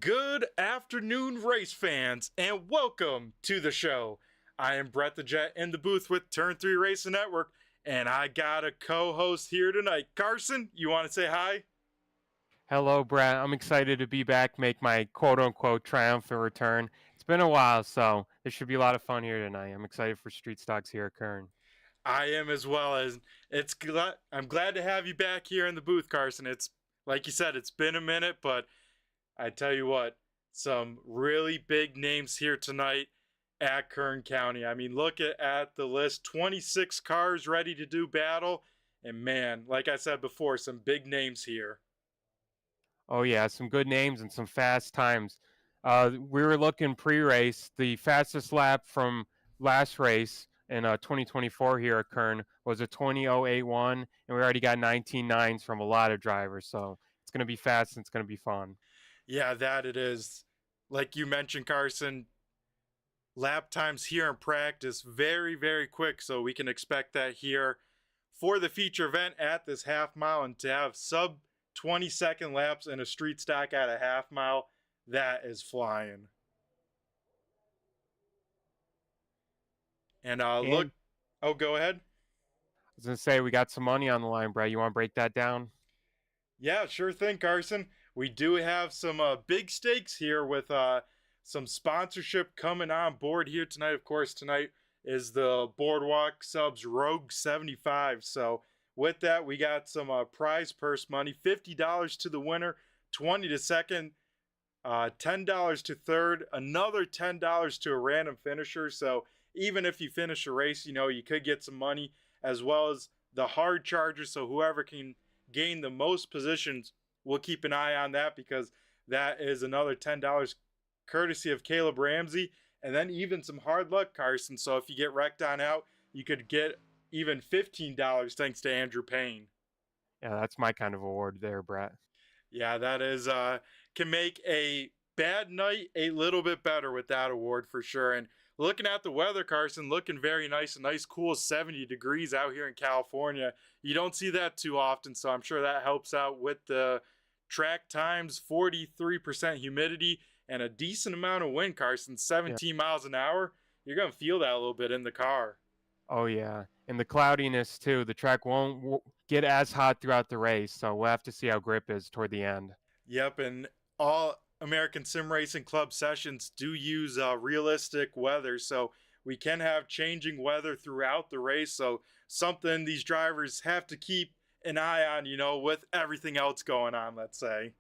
Good afternoon, race fans, and welcome to the show. I am Brett the Jet in the booth with Turn 3 Racing Network, and I got a co-host here tonight. Carson, you want to say hi? Hello, Brett. I'm excited to be back, make my quote-unquote triumphant return. It's been a while, so this should be a lot of fun here tonight. I'm excited for Street Stocks here at Kern. I am as well. I'm glad to have you back here in the booth, Carson. It's like you said, it's been a minute, but I tell you what, some really big names here tonight at Kern County. I mean, look at the list, 26 cars ready to do battle, and man, like I said before, some big names here. Oh, yeah, some good names and some fast times. We were looking pre-race. The fastest lap from last race in 2024 here at Kern was a 20.081, and we already got 19.9s from a lot of drivers, so it's going to be fast and it's going to be fun. Yeah, that it is. Like you mentioned, Carson, lap times here in practice very, very quick, so we can expect that here for the feature event at this half mile, and to have sub 20-second laps in a street stock at a half mile, that is flying. And look, oh, go ahead. I was going to say, we got some money on the line, Brett. You want to break that down? Yeah, sure thing, Carson. We do have some big stakes here with some sponsorship coming on board here tonight. Of course, tonight is the Boardwalk Subs Rogue 75. So with that, we got some prize purse money, $50 to the winner, $20 to second, $10 to third, another $10 to a random finisher. So even if you finish a race, you could get some money, as well as the hard charger. So whoever can gain the most positions, we'll keep an eye on that, because that is another $10 courtesy of Caleb Ramsey. And then even some hard luck, Carson. So if you get wrecked on out, you could get even $15 thanks to Andrew Payne. Yeah, that's my kind of award there, Brett. Yeah, that is can make a bad night a little bit better with that award for sure. And looking at the weather, Carson, looking very nice, a nice cool 70 degrees out here in California. You don't see that too often, so I'm sure that helps out with the track times, 43% humidity, and a decent amount of wind, Carson, 17 miles an hour. You're going to feel that a little bit in the car. Oh, yeah. And the cloudiness, too. The track won't get as hot throughout the race, so we'll have to see how grip is toward the end. Yep, and all American Sim Racing Club sessions do use realistic weather, so we can have changing weather throughout the race, so something these drivers have to keep an eye on, with everything else going on, let's say.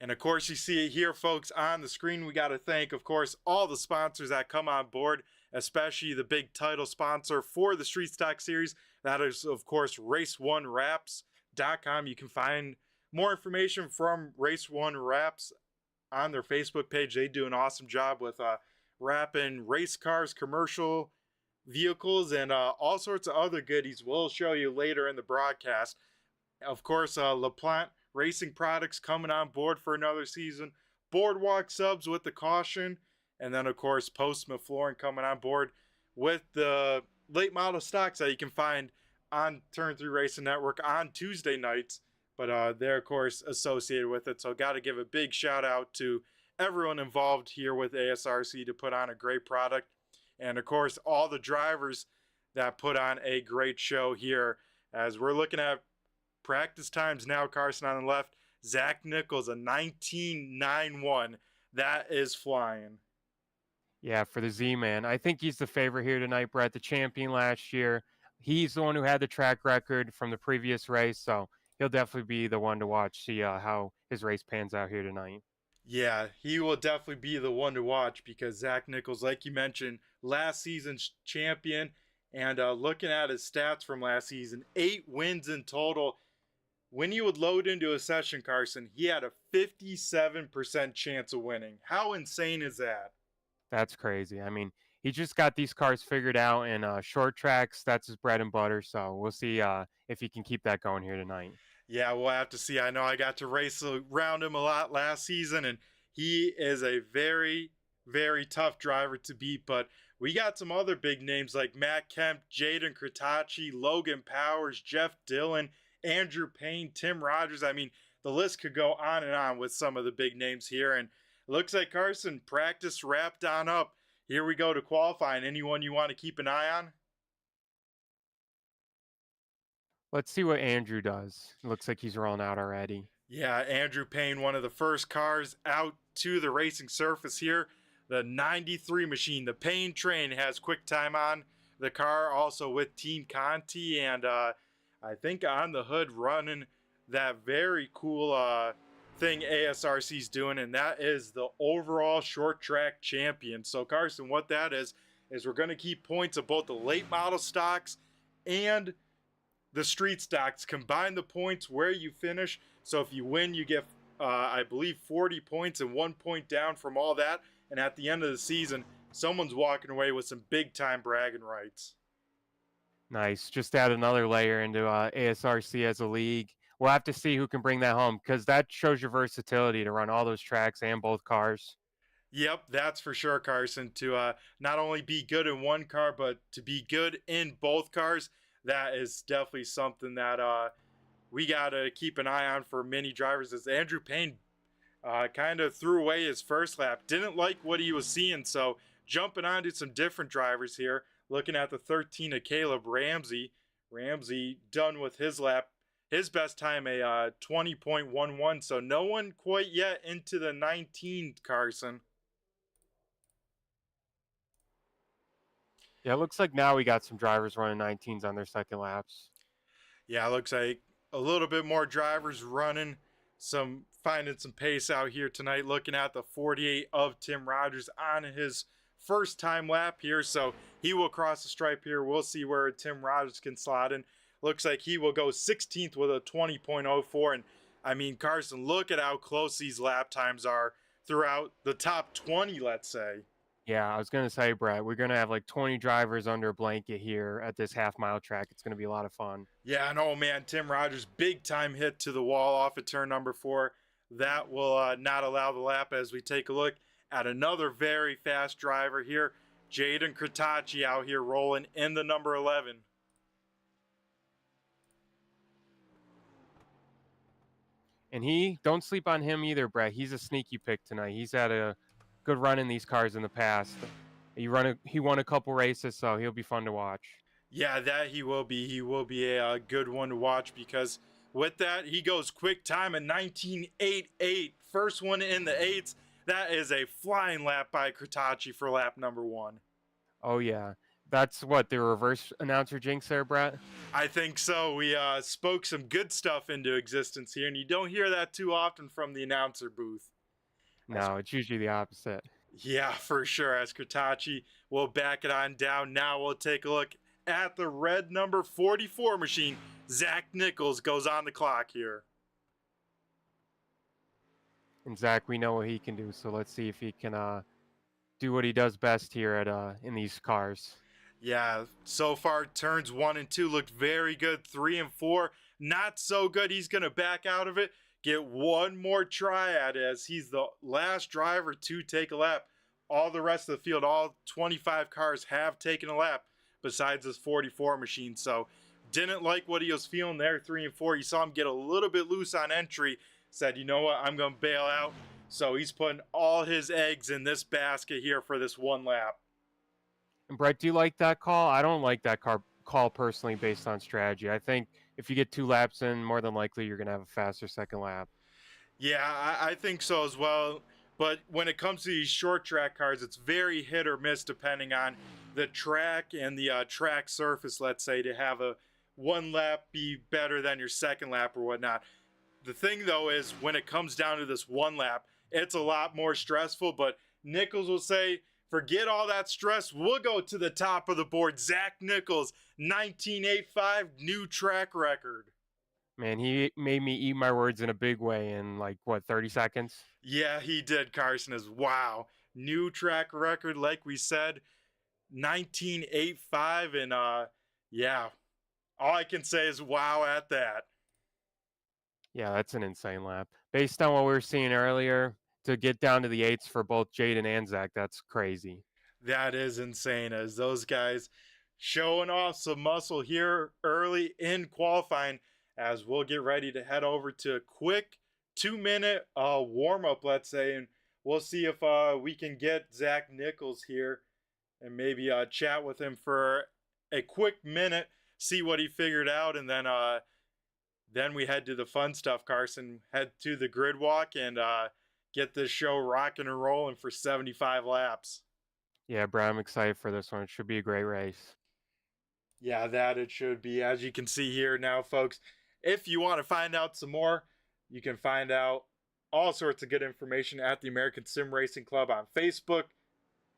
And of course, you see it here, folks, on the screen. We got to thank, of course, all the sponsors that come on board, especially the big title sponsor for the Street Stock Series. That is, of course, Race1Wraps.com. You can find more information from Race 1 Wraps on their Facebook page. They do an awesome job with wrapping race cars, commercial vehicles, and all sorts of other goodies. We'll show you later in the broadcast. Of course, LaPlante Racing Products coming on board for another season. Boardwalk Subs with the caution. And then, of course, Postma Flooring coming on board with the late model stocks that you can find on Turn 3 Racing Network on Tuesday nights. But they're, of course, associated with it. So got to give a big shout out to everyone involved here with ASRC to put on a great product. And, of course, all the drivers that put on a great show here, as we're looking at practice times now. Carson on the left, Zach Nichols, a 19.91. That is flying. Yeah, for the Z-Man. I think he's the favorite here tonight, Brett, the champion last year. He's the one who had the track record from the previous race, so he'll definitely be the one to watch, see how his race pans out here tonight. Yeah, he will definitely be the one to watch, because Zach Nichols, like you mentioned, last season's champion. And looking at his stats from last season, 8 wins in total. When you would load into a session, Carson, he had a 57% chance of winning. How insane is that? That's crazy. I mean, he just got these cars figured out, and short tracks, that's his bread and butter. So we'll see if he can keep that going here tonight. Yeah, we'll have to see. I know I got to race around him a lot last season, and he is a very, very tough driver to beat. But we got some other big names like Matt Kemp, Jaden Kratachi, Logan Powers, Jeff Dillon, Andrew Payne, Tim Rogers. I mean, the list could go on and on with some of the big names here. And it looks like Carson practice wrapped on up. Here we go to qualifying. Anyone you want to keep an eye on? Let's see what Andrew does. It looks like he's rolling out already. Yeah, Andrew Payne, one of the first cars out to the racing surface here. The 93 machine, the Payne train, has quick time on the car, also with Team Conti, and I think on the hood running that very cool thing ASRC's doing, and that is the overall short track champion. So Carson, what that is we're going to keep points of both the late model stocks and the street stocks, combine the points where you finish. So if you win, you get, I believe, 40 points and 1 point down from all that. And at the end of the season, someone's walking away with some big time bragging rights. Nice. Just add another layer into ASRC as a league. We'll have to see who can bring that home, because that shows your versatility to run all those tracks and both cars. Yep, that's for sure, Carson. To not only be good in one car, but to be good in both cars. That is definitely something that we got to keep an eye on for many drivers. As Andrew Payne kind of threw away his first lap, didn't like what he was seeing, so jumping on to some different drivers here, looking at the 13 of Caleb Ramsey. Ramsey done with his lap, his best time a 20.11, so no one quite yet into the 19, Carson. Yeah, it looks like now we got some drivers running 19s on their second laps. Yeah, it looks like a little bit more drivers running, finding some pace out here tonight. Looking at the 48 of Tim Rogers on his first time lap here, so he will cross the stripe here. We'll see where Tim Rogers can slot in. Looks like he will go 16th with a 20.04. And I mean, Carson, look at how close these lap times are throughout the top 20, let's say. Yeah, I was going to say, Brett, we're going to have like 20 drivers under a blanket here at this half-mile track. It's going to be a lot of fun. Yeah, and oh man, Tim Rogers, big time hit to the wall off of turn number 4. That will not allow the lap as we take a look at another very fast driver here. Jaden Kratacci out here rolling in the number 11. And don't sleep on him either, Brett. He's a sneaky pick tonight. He's had a good run in these cars in the past. He won a couple races, so he'll be fun to watch. Yeah, that he will be. He will be a good one to watch, because with that, he goes quick time at 19.88. First one in the 8s. That is a flying lap by Kratacci for lap number 1. Oh, yeah. That's what, the reverse announcer jinx there, Brett? I think so. We spoke some good stuff into existence here, and you don't hear that too often from the announcer booth. No, it's usually the opposite. Yeah, for sure. As Kratacci will back it on down. Now we'll take a look at the red number 44 machine. Zach Nichols goes on the clock here. And Zach, we know what he can do, so let's see if he can do what he does best here in these cars. Yeah, so far turns 1 and 2 looked very good. 3 and 4, not so good. He's going to back out of it. Get one more try at it, as he's the last driver to take a lap. All the rest of the field, all 25 cars have taken a lap besides this 44 machine. So didn't like what he was feeling there, 3 and 4. You saw him get a little bit loose on entry. Said, you know what, I'm going to bail out. So he's putting all his eggs in this basket here for this one lap. And Brett, do you like that call? I don't like that call personally based on strategy. I think if you get 2 laps in, more than likely you're going to have a faster second lap. Yeah, I think so as well. But when it comes to these short track cars, it's very hit or miss depending on the track and the track surface, let's say, to have a one lap be better than your second lap or whatnot. The thing, though, is when it comes down to this one lap, it's a lot more stressful. But Nichols will say, forget all that stress. We'll go to the top of the board. Zach Nichols, 19.85, new track record. Man, he made me eat my words in a big way in, 30 seconds? Yeah, he did, Carson. Wow. New track record, like we said, 19.85. And, yeah, all I can say is wow at that. Yeah, that's an insane lap. Based on what we were seeing earlier, to get down to the 8s for both Jaden and Zach, that's crazy. That is insane, as those guys showing off some muscle here early in qualifying, as we'll get ready to head over to a quick 2-minute warm up, let's say, and we'll see if we can get Zach Nichols here and maybe chat with him for a quick minute, see what he figured out, and then we head to the fun stuff, Carson. Head to the grid walk and get this show rocking and rolling for 75 laps. Yeah, Brad, I'm excited for this one. It should be a great race. Yeah, that it should be. As you can see here now, folks, if you want to find out some more, you can find out all sorts of good information at the American Sim Racing Club on Facebook,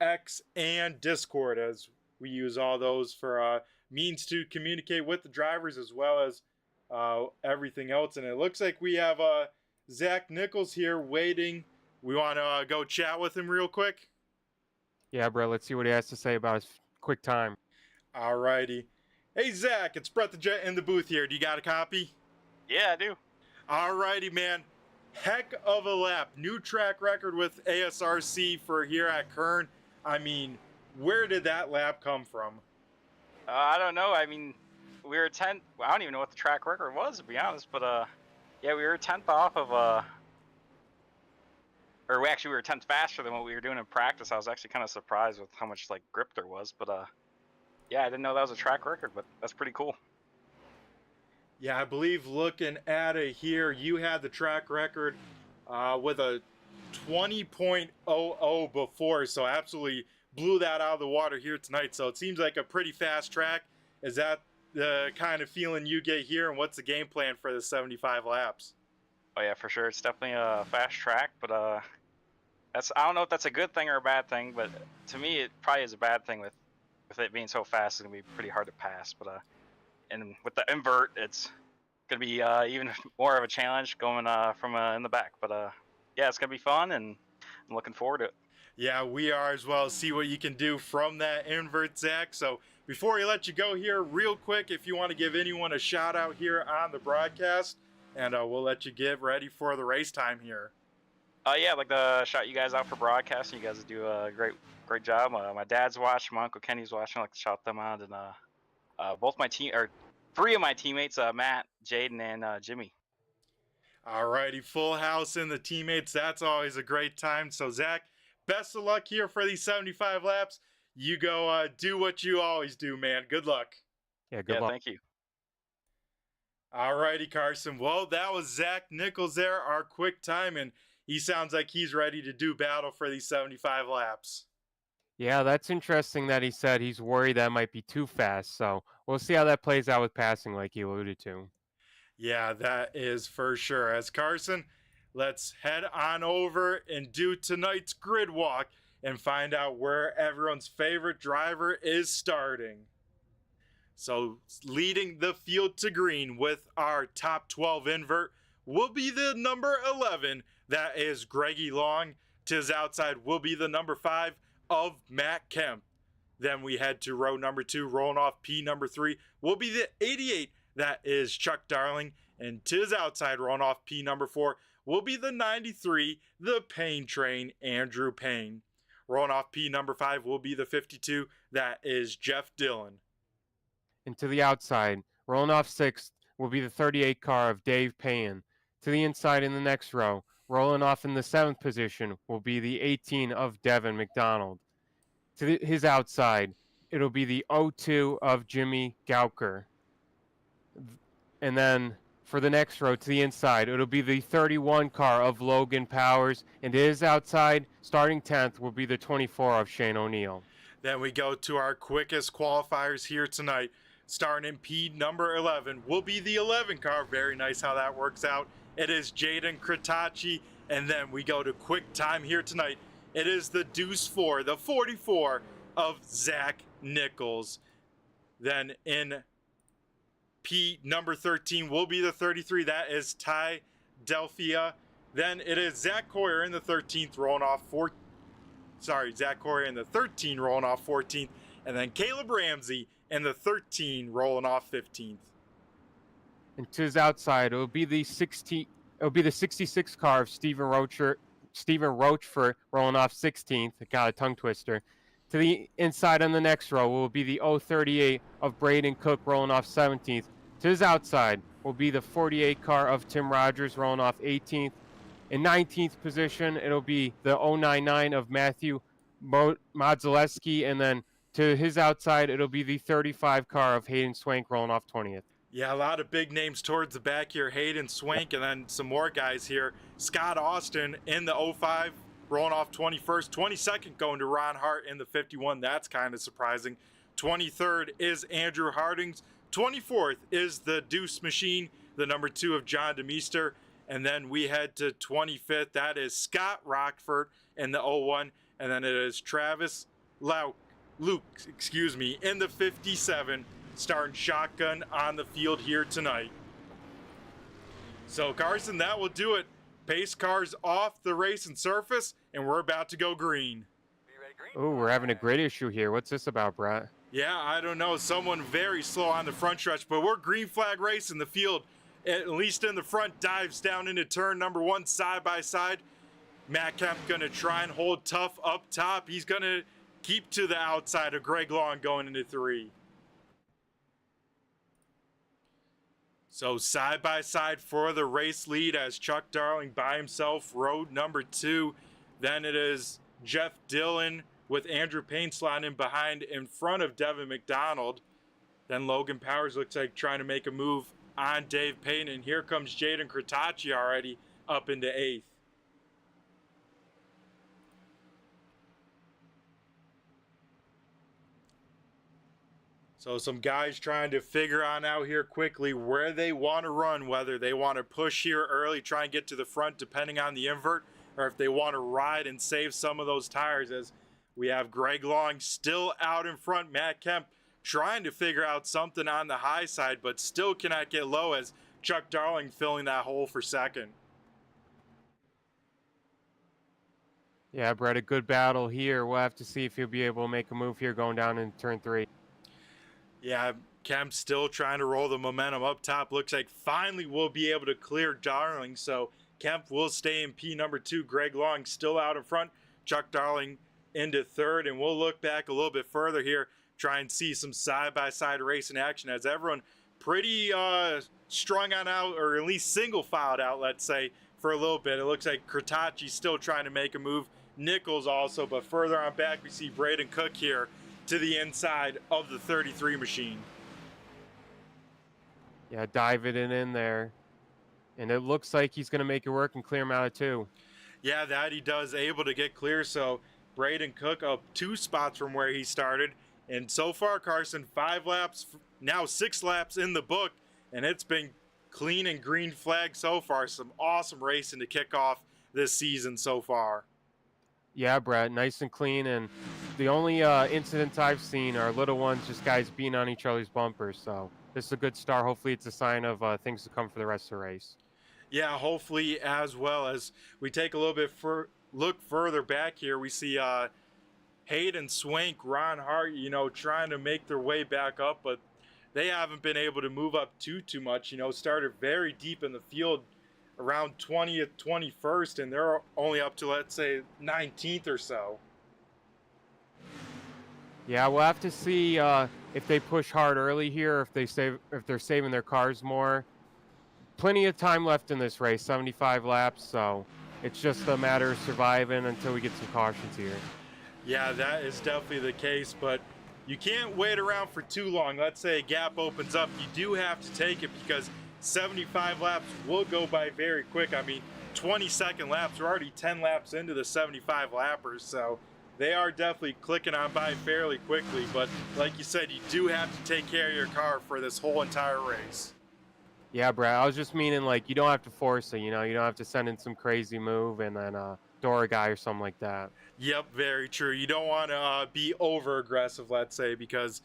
X, and Discord, as we use all those for means to communicate with the drivers as well as everything else. And it looks like we have Zach Nichols here waiting. We want to go chat with him real quick. Yeah, bro, let's see what he has to say about his quick time. Alrighty. Hey, Zach, it's Brett the Jet in the booth here. Do you got a copy? Yeah, I do. Alrighty, man. Heck of a lap. New track record with ASRC for here at Kern. I mean, where did that lap come from? I don't know. I mean, we were 10th. I don't even know what the track record was, to be honest. But, yeah, we were 10th off of, or we were 10th faster than what we were doing in practice. I was actually kind of surprised with how much, like, grip there was. But, yeah, I didn't know that was a track record, but that's pretty cool. Yeah, I believe looking at it here, you had the track record with a 20.00 before, so absolutely blew that out of the water here tonight. So it seems like a pretty fast track. Is that the kind of feeling you get here, and what's the game plan for the 75 laps? Oh, yeah, for sure. It's definitely a fast track, but I don't know if that's a good thing or a bad thing, but to me, it probably is a bad thing with it being so fast. It's going to be pretty hard to pass, but and with the invert, it's going to be even more of a challenge going from in the back. But yeah, it's going to be fun, and I'm looking forward to it. Yeah, we are as well. See what you can do from that invert, Zach. So before we let you go here, real quick, if you want to give anyone a shout out here on the broadcast, and we'll let you get ready for the race time here. Yeah, I'd like to shout you guys out for broadcasting. You guys do a great job. My dad's watching, my Uncle Kenny's watching. I'd like to shout them out, and both my three of my teammates, Matt, Jaden, and Jimmy. Alrighty, full house in the teammates. That's always a great time. So Zach, best of luck here for these 75 laps. You go do what you always do, man. Good luck. Yeah, good luck. Thank you. Alrighty, Carson. Well, that was Zach Nichols there, our quick time, and he sounds like he's ready to do battle for these 75 laps. Yeah, that's interesting that he said he's worried that might be too fast. So we'll see how that plays out with passing, like you alluded to. Yeah, that is for sure. As Carson, let's head on over and do tonight's grid walk and find out where everyone's favorite driver is starting. So leading the field to green with our top 12 invert will be the number 11. That is Greggy Long. To his outside will be the number 5 of Matt Kemp. Then we head to row number 2, rolling off P number 3 will be the 88. That is Chuck Darling. And to his outside, rolling off P number 4 will be the 93, the Payne Train, Andrew Payne. Rolling off P number 5 will be the 52. That is Jeff Dillon. And to the outside, rolling off 6th will be the 38 car of Dave Payne. To the inside in the next row, rolling off in the 7th position will be the 18 of Devin McDonald. To his outside, it'll be the 02 of Jimmy Gauker. And then for the next row to the inside, it'll be the 31 car of Logan Powers. And to his outside, starting 10th, will be the 24 of Shane O'Neill. Then we go to our quickest qualifiers here tonight. Starting in P number 11 will be the 11 car. Very nice how that works out. It is Jaden Kratacci. And then we go to quick time here tonight. It is the Deuce 4, the 44 of Zach Nichols. Then in P number 13 will be the 33. That is Ty Delphia. Then it is Zach Coyer in the 13th, rolling off Zach Coyer in the 13, rolling off 14th. And then Caleb Ramsey in the 13, rolling off 15th. And to his outside, it'll be the 66 car of Stephen Rochford, rolling off 16th. It got a tongue twister. To the inside on the next row will be the 038 of Braden Cook, rolling off 17th. To his outside will be the 48 car of Tim Rogers, rolling off 18th. In 19th position, it'll be the 099 of Matthew Modzaleski, and then to his outside, it'll be the 35 car of Hayden Swank rolling off 20th. Yeah, a lot of big names towards the back here. Hayden Swank, and then some more guys here. Scott Austin in the 05, rolling off 21st. 22nd going to Ron Hart in the 51. That's kind of surprising. 23rd is Andrew Hardings. 24th is the Deuce Machine, the number 2 of John DeMeester. And then we head to 25th. That is Scott Rockford in the 01. And then it is Travis Luke, in the 57, starting shotgun on the field here tonight. So Carson, that will do it. Pace cars off the racing surface, and we're about to go green. Oh, we're having a grid issue here. What's this about, Brett? Yeah, I don't know. Someone very slow on the front stretch, but we're green flag racing. The field, at least in the front, dives down into turn number 1 side by side. Matt Kemp gonna try and hold tough up top. He's gonna keep to the outside of Greg Long going into 3. So side by side for the race lead as Chuck Darling by himself rode number 2. Then it is Jeff Dillon with Andrew Payne sliding in behind in front of Devin McDonald. Then Logan Powers looks like trying to make a move on Dave Payne. And here comes Jaden Kratacci already up into 8th. So some guys trying to figure on out here quickly where they want to run, whether they want to push here early, try and get to the front depending on the invert, or if they want to ride and save some of those tires, as we have Greg Long still out in front. Matt Kemp trying to figure out something on the high side, but still cannot get low, as Chuck Darling filling that hole for second. Yeah, Brett, a good battle here. We'll have to see if he'll be able to make a move here going down in turn 3. Yeah, Kemp still trying to roll the momentum up top. Looks like finally we'll be able to clear Darling. So Kemp will stay in P number 2. Greg Long still out in front. Chuck Darling into 3rd. And we'll look back a little bit further here, try and see some side-by-side racing action as everyone pretty strung on out, or at least single-filed out, let's say, for a little bit. It looks like Kratacci still trying to make a move. Nichols also, but further on back we see Braden Cook here to the inside of the 33 machine. Yeah, dive it in there. And it looks like he's going to make it work and clear him out of 2. Yeah, that he does, able to get clear. So Braden Cook up 2 spots from where he started. And so far, Carson, 5 laps, now 6 laps in the book. And it's been clean and green flag so far. Some awesome racing to kick off this season so far. Yeah, Brett, nice and clean. And the only incidents I've seen are little ones, just guys being on each other's bumpers. So this is a good start. Hopefully it's a sign of things to come for the rest of the race. Yeah, hopefully, as well. As we take a little bit look further back here, we see Hayden Swank, Ron Hart, trying to make their way back up, but they haven't been able to move up too much. Started very deep in the field, around 20th, 21st, and they're only up to, let's say, 19th or so. Yeah, we'll have to see if they push hard early here, if they're saving their cars more. Plenty of time left in this race, 75 laps, so it's just a matter of surviving until we get some cautions here. Yeah, that is definitely the case, but you can't wait around for too long. Let's say a gap opens up, you do have to take it, because 75 laps will go by very quick. I mean, 20-second laps, we're already 10 laps into the 75 lappers, so they are definitely clicking on by fairly quickly. But like you said, you do have to take care of your car for this whole entire race. Yeah, Brad, I was just meaning, like, you don't have to force it, you don't have to send in some crazy move and then door a guy or something like that. Yep, very true. You don't want to be over aggressive, let's say, because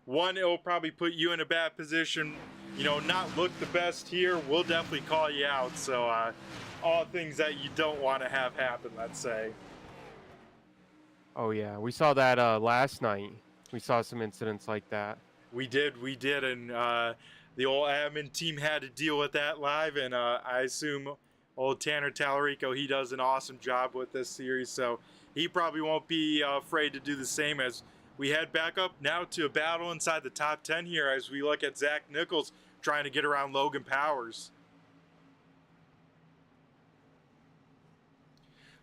one, it'll probably put you in a bad position, not look the best here. We'll definitely call you out. So all things that you don't want to have happen, let's say. Oh yeah, we saw that last night. We saw some incidents like that. We did, and the old admin team had to deal with that live, and I assume old Tanner Tallarico, he does an awesome job with this series, so he probably won't be afraid to do the same. As we head back up now to a battle inside the top 10 here, as we look at Zach Nichols trying to get around Logan Powers.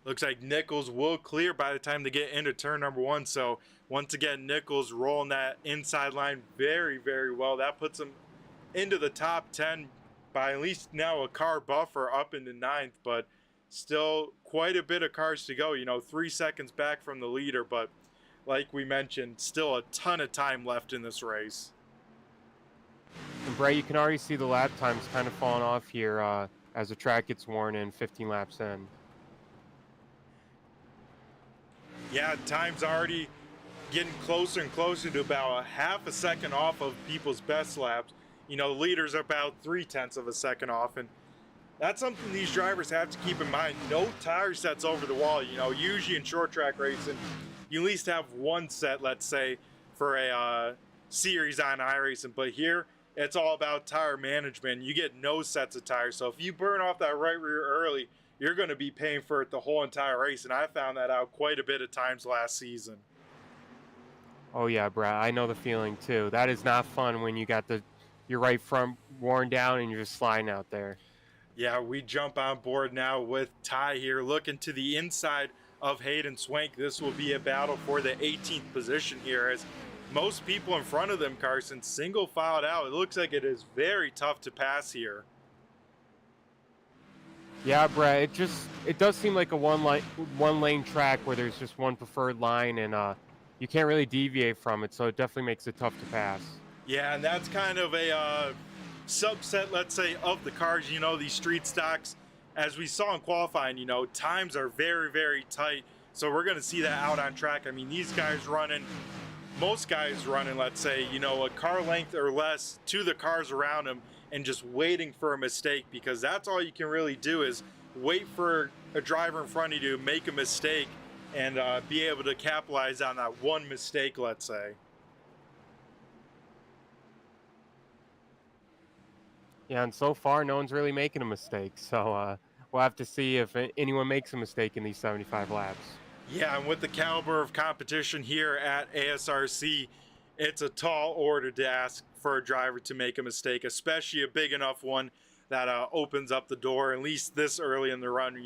Looks like Nichols will clear by the time they get into turn number 1. So once again, Nichols rolling that inside line very, very well. That puts him into the top 10 by at least now a car buffer up into 9th, but still quite a bit of cars to go. 3 seconds back from the leader, but like we mentioned, still a ton of time left in this race. And Brett, you can already see the lap times kind of falling off here as the track gets worn in 15 laps in. Yeah, time's already getting closer and closer to about a half a second off of people's best laps. The leaders are about 0.3 of a second off, and that's something these drivers have to keep in mind. No tire sets over the wall. Usually in short track racing, you at least have one set, let's say, for a series on iRacing, but here it's all about tire management. You get no sets of tires, so if you burn off that right rear early, you're going to be paying for it the whole entire race, and I found that out quite a bit of times last season. Oh yeah, Brett, I know the feeling too. That is not fun when you got your right front worn down and you're just sliding out there. Yeah, we jump on board now with Ty here, looking to the inside of Hayden Swank. This will be a battle for the 18th position here, as most people in front of them, Carson, single filed out. It looks like it is very tough to pass here. Yeah, Brett, it does seem like a one lane track where there's just one preferred line, and you can't really deviate from it, so it definitely makes it tough to pass. Yeah, and that's kind of a subset, let's say, of the cars. These street stocks, as we saw in qualifying, times are very, very tight, so we're going to see that out on track. I mean, most guys running, let's say, a car length or less to the cars around them, and just waiting for a mistake, because that's all you can really do is wait for a driver in front of you to make a mistake and be able to capitalize on that one mistake, let's say. Yeah, and so far no one's really making a mistake, so we'll have to see if anyone makes a mistake in these 75 laps. Yeah, and with the caliber of competition here at ASRC, it's a tall order to ask for a driver to make a mistake, especially a big enough one that opens up the door, at least this early in the run.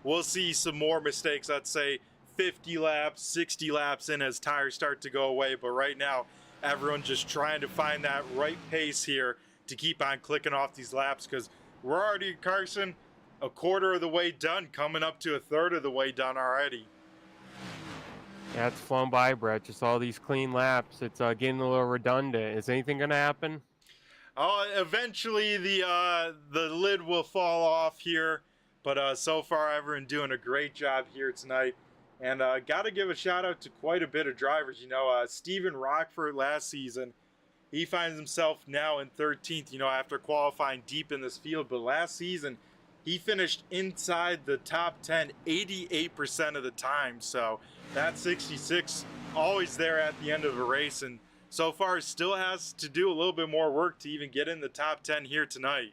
We'll see some more mistakes, let's say 50 laps, 60 laps in as tires start to go away, but right now everyone's just trying to find that right pace here to keep on clicking off these laps, because we're already, Carson, a quarter of the way done, coming up to a third of the way done already. Yeah, it's flown by, Brett. Just all these clean laps. It's getting a little redundant. Is anything going to happen? Oh, eventually the lid will fall off here, but so far everyone doing a great job here tonight. And got to give a shout out to quite a bit of drivers. Stephen Rockford last season, he finds himself now in 13th, after qualifying deep in this field. But last season, he finished inside the top 10 88% of the time. So that 66 always there at the end of a race, and so far still has to do a little bit more work to even get in the top 10 here tonight.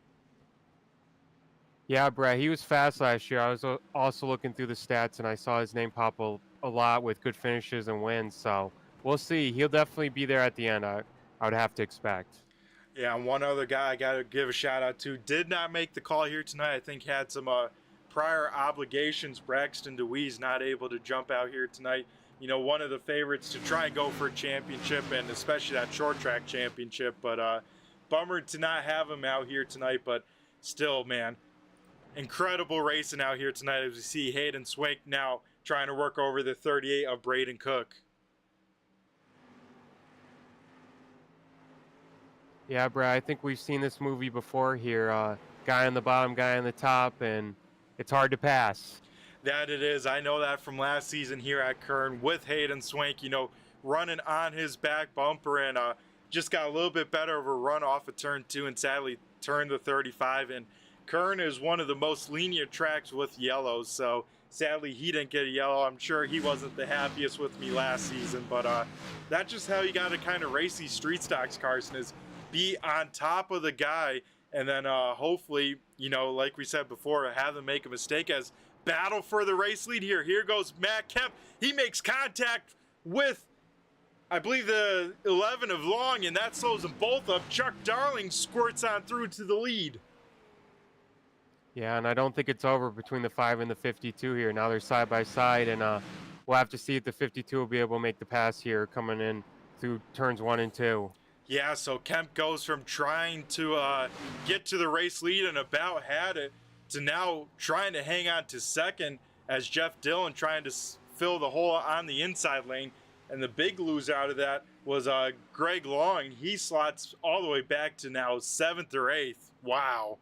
Yeah, Brett, he was fast last year. I was also looking through the stats, and I saw his name pop a lot with good finishes and wins. So we'll see. He'll definitely be there at the end, I would have to expect. Yeah, and one other guy I got to give a shout out to, did not make the call here tonight. I think had some prior obligations. Braxton DeWeese not able to jump out here tonight. One of the favorites to try and go for a championship, and especially that short track championship. But bummer to not have him out here tonight. But still, man, incredible racing out here tonight as we see Hayden Swank now trying to work over the 38 of Braden Cook. Yeah, Brad, I think we've seen this movie before here. Guy on the bottom, guy on the top, and it's hard to pass. That it is. I know that from last season here at Kern with Hayden Swank, running on his back bumper, and just got a little bit better of a run off of turn 2 and sadly turned the 35. And Kern is one of the most lenient tracks with yellows, so sadly he didn't get a yellow. I'm sure he wasn't the happiest with me last season, but that's just how you got to kind of race these street stocks, Carson, is be on top of the guy, and then hopefully, like we said before, have them make a mistake as battle for the race lead here. Here goes Matt Kemp. He makes contact with, I believe, the 11 of Long, and that slows them both up. Chuck Darling squirts on through to the lead. Yeah, and I don't think it's over between the 5 and the 52 here. Now they're side by side, and we'll have to see if the 52 will be able to make the pass here coming in through turns 1 and 2. Yeah, so Kemp goes from trying to get to the race lead and about had it to now trying to hang on to second as Jeff Dillon trying to fill the hole on the inside lane. And the big loser out of that was Greg Long. He slots all the way back to now 7th or 8th. Wow.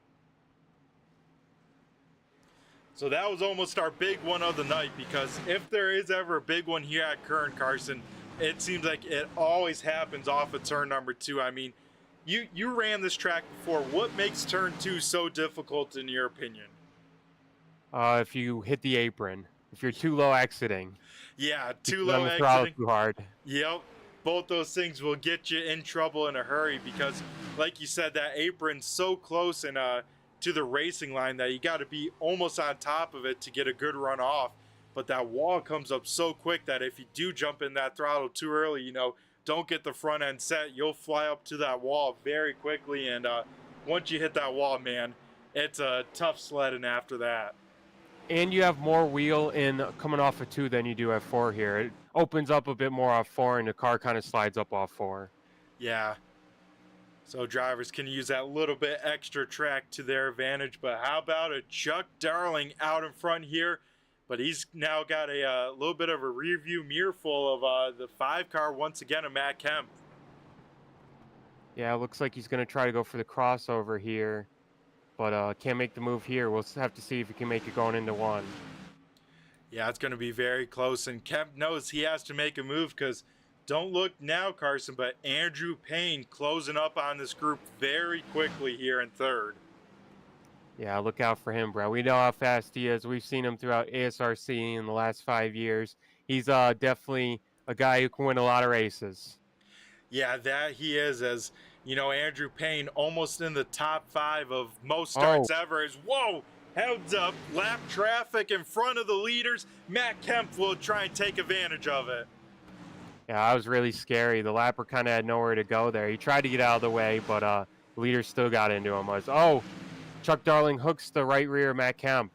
So that was almost our big one of the night, because if there is ever a big one here at Kern, Carson, it seems like it always happens off of turn number 2. I mean, you ran this track before. What makes turn 2 so difficult in your opinion? If you hit the apron, if you're too low exiting. Yeah, too on low the throttle exiting. too hard. Yep. Both those things will get you in trouble in a hurry, because like you said, that apron's so close and to the racing line that you got to be almost on top of it to get a good run off. But that wall comes up so quick that if you do jump in that throttle too early, you know, don't get the front end set, you'll fly up to that wall very quickly. And once you hit that wall, man, it's a tough sledding after that. And you have more wheel in coming off of 2 than you do at 4 here. It opens up a bit more off 4, and the car kind of slides up off 4. Yeah. So drivers can use that little bit extra track to their advantage. But how about a Chuck Darling out in front here? But he's now got a little bit of a rear view mirror full of the 5 car once again of Matt Kemp. Yeah, it looks like he's going to try to go for the crossover here, but can't make the move here. We'll have to see if he can make it going into 1. Yeah, it's going to be very close. And Kemp knows he has to make a move, because don't look now, Carson, but Andrew Payne closing up on this group very quickly here in 3rd. Yeah, look out for him, bro. We know how fast he is. We've seen him throughout ASRC in the last 5 years. He's definitely a guy who can win a lot of races. Yeah, that he is. As you know, Andrew Payne almost in the top 5 of most starts ever. Is whoa, heads up, lap traffic in front of the leaders. Matt Kemp will try and take advantage of it. Yeah, that was really scary. The lapper kind of had nowhere to go there. He tried to get out of the way, but the leaders still got into him. Chuck Darling hooks the right rear of Matt Kemp.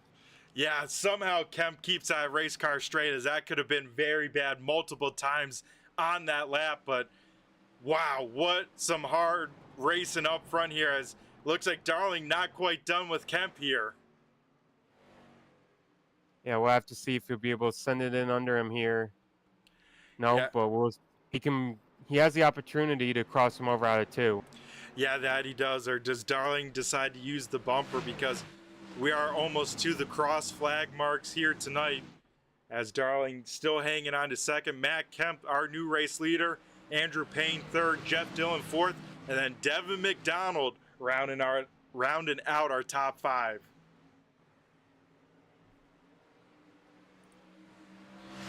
Yeah, somehow Kemp keeps that race car straight, as that could have been very bad multiple times on that lap. But wow, what some hard racing up front here, as looks like Darling not quite done with Kemp here. Yeah, we'll have to see if he'll be able to send it in under him here. No, yeah. But he has the opportunity to cross him over out of 2. Yeah, that he does. Or does Darling decide to use the bumper, because we are almost to the cross flag marks here tonight, as Darling still hanging on to 2nd. Matt Kemp, our new race leader. Andrew Payne 3rd. Jeff Dillon 4th. And then Devin McDonald rounding out our top 5.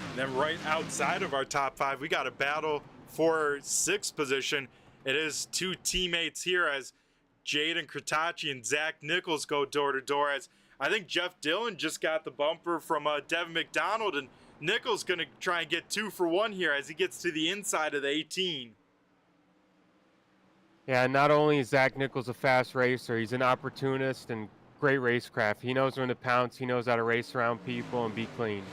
And then right outside of our top 5, we got a battle for 6th position. It is 2 teammates here, as Jaden Kratacci and Zach Nichols go door to door, as I think Jeff Dillon just got the bumper from Devin McDonald, and Nichols going to try and get 2 for 1 here as he gets to the inside of the 18. Yeah, not only is Zach Nichols a fast racer, he's an opportunist and great racecraft. He knows when to pounce, he knows how to race around people and be clean.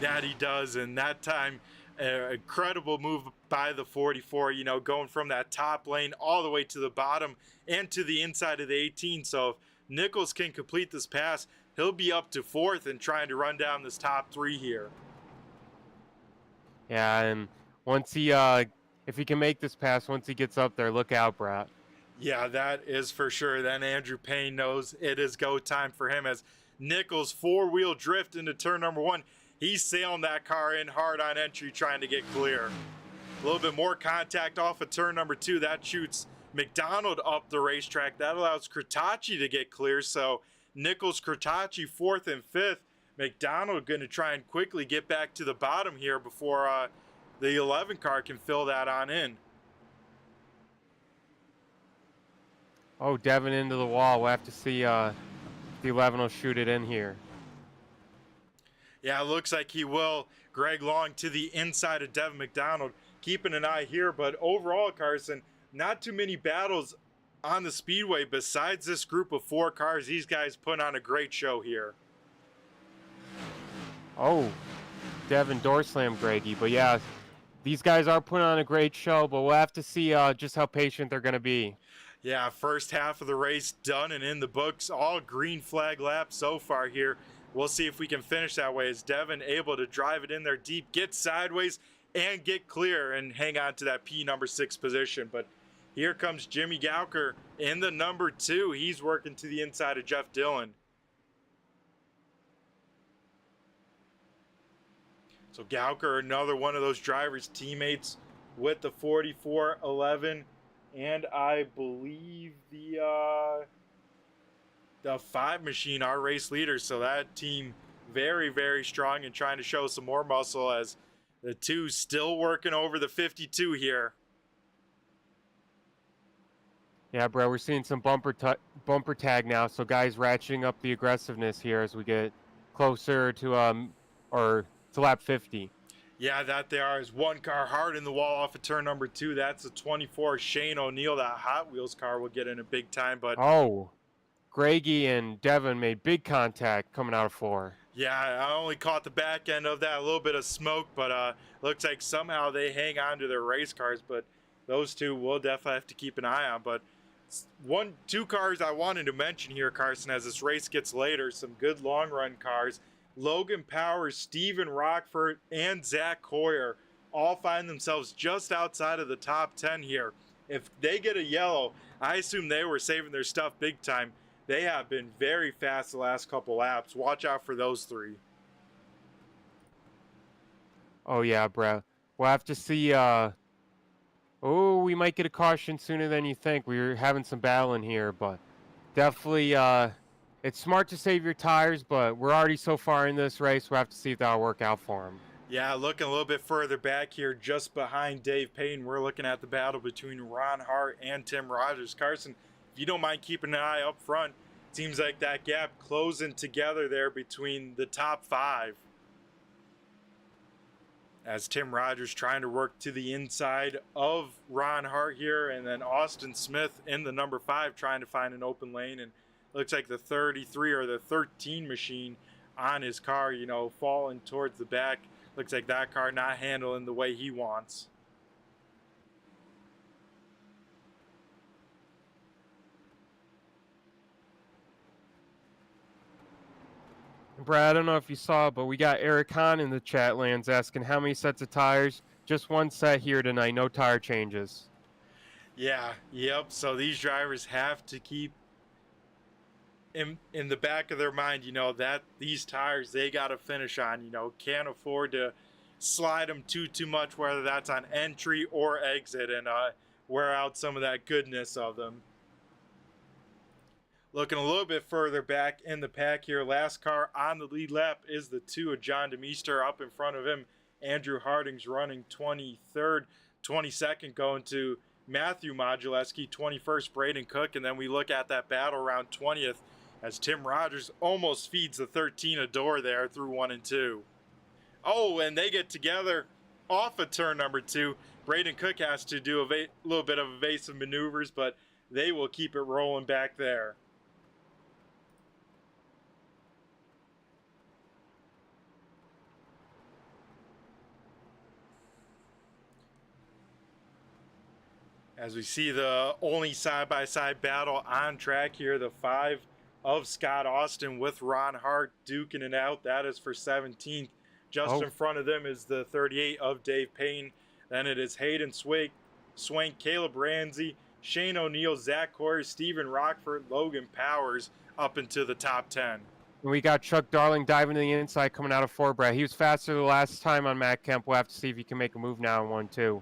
That he does, and that time, incredible move by the 44, you know, going from that top lane all the way to the bottom and to the inside of the 18. So if Nichols can complete this pass, he'll be up to 4th and trying to run down this top 3 here. Yeah, and once he, if he can make this pass, once he gets up there, look out, Brat. Yeah, that is for sure. Then Andrew Payne knows it is go time for him, as Nichols 4-wheel drift into turn number 1. He's sailing that car in hard on entry, trying to get clear. A little bit more contact off of turn number 2. That shoots McDonald up the racetrack. That allows Kratacci to get clear. So Nichols, Kratacci 4th and 5th. McDonald going to try and quickly get back to the bottom here before the 11 car can fill that on in. Oh, Devin into the wall. We'll have to see the 11 will shoot it in here. Yeah, it looks like he will. Greg Long to the inside of Devin McDonald. Keeping an eye here, but overall, Carson, not too many battles on the speedway, besides this group of 4 cars, these guys put on a great show here. Oh, Devin door slam Greggy. But yeah, these guys are putting on a great show, but we'll have to see just how patient they're going to be. Yeah, first half of the race done and in the books. All green flag laps so far here. We'll see if we can finish that way. Is Devin able to drive it in there deep, get sideways, and get clear and hang on to that P number 6 position. But here comes Jimmy Gauker in the number 2. He's working to the inside of Jeff Dillon. So Gauker, another one of those drivers, teammates with the 4411, and I believe the 5 machine, our race leader. So that team very, very strong and trying to show some more muscle, as the 2 still working over the 52 here. Yeah, bro, we're seeing some bumper tag now, so guys ratcheting up the aggressiveness here as we get closer to to lap 50. Yeah, that they are. Is one car hard in the wall off of turn number 2. That's the 24 Shane O'Neill. That Hot Wheels car will get in a big time. But oh, Greggy and Devin made big contact coming out of 4. Yeah, I only caught the back end of that, a little bit of smoke, but looks like somehow they hang on to their race cars. But those 2 will definitely have to keep an eye on. But 2 cars I wanted to mention here, Carson, as this race gets later, some good long run cars. Logan Powers, Steven Rockford, and Zach Hoyer all find themselves just outside of the top 10 here. If they get a yellow, I assume they were saving their stuff big time. They have been very fast the last couple laps. Watch out for those 3. Oh, yeah, bro. We'll have to see. We might get a caution sooner than you think. We're having some battling here, but definitely it's smart to save your tires, but we're already so far in this race, we'll have to see if that'll work out for them. Yeah, looking a little bit further back here, just behind Dave Payne, we're looking at the battle between Ron Hart and Tim Rogers. Carson, if you don't mind keeping an eye up front, seems like that gap closing together there between the top 5. As Tim Rogers trying to work to the inside of Ron Hart here, and then Austin Smith in the number 5 trying to find an open lane, and looks like the 33 or the 13 machine on his car, falling towards the back. Looks like that car not handling the way he wants. Brad, I don't know if you saw, but we got Eric Hahn in the chat lands asking how many sets of tires. Just 1 set here tonight, no tire changes. Yeah, yep. So these drivers have to keep in the back of their mind, that these tires they got to finish on. Can't afford to slide them too much, whether that's on entry or exit, and wear out some of that goodness of them. Looking a little bit further back in the pack here, last car on the lead lap is the 2 of John DeMeester. Up in front of him, Andrew Harding's running 23rd, 22nd going to Matthew Moduleski, 21st Braden Cook, and then we look at that battle around 20th as Tim Rogers almost feeds the 13 a door there through 1 and 2. Oh, and they get together off of turn number 2. Braden Cook has to do a little bit of evasive maneuvers, but they will keep it rolling back there. As we see the only side-by-side battle on track here, the 5 of Scott Austin with Ron Hart duking it out. That is for 17th. Just in front of them is the 38 of Dave Payne. Then it is Hayden Swank, Caleb Ramsey, Shane O'Neill, Zach Hoyer, Steven Rockford, Logan Powers up into the top 10. We got Chuck Darling diving to the inside coming out of 4, Brad. He was faster the last time on Matt Kemp. We'll have to see if he can make a move now in 1-2.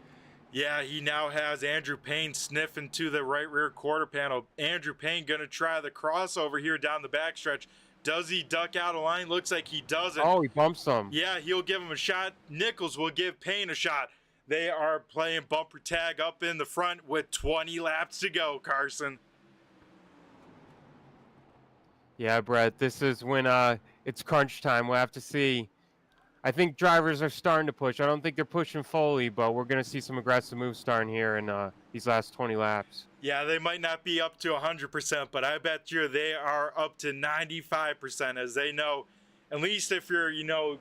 Yeah, he now has Andrew Payne sniffing to the right rear quarter panel. Andrew Payne going to try the crossover here down the backstretch. Does he duck out of line? Looks like he doesn't. Oh, he bumps him. Yeah, he'll give him a shot. Nichols will give Payne a shot. They are playing bumper tag up in the front with 20 laps to go, Carson. Yeah, Brett, this is when it's crunch time. We'll have to see I think drivers are starting to push. I don't think they're pushing fully, but we're going to see some aggressive moves starting here in these last 20 laps. Yeah, they might not be up to 100%, but I bet you they are up to 95%, as they know, at least if you're, Jaden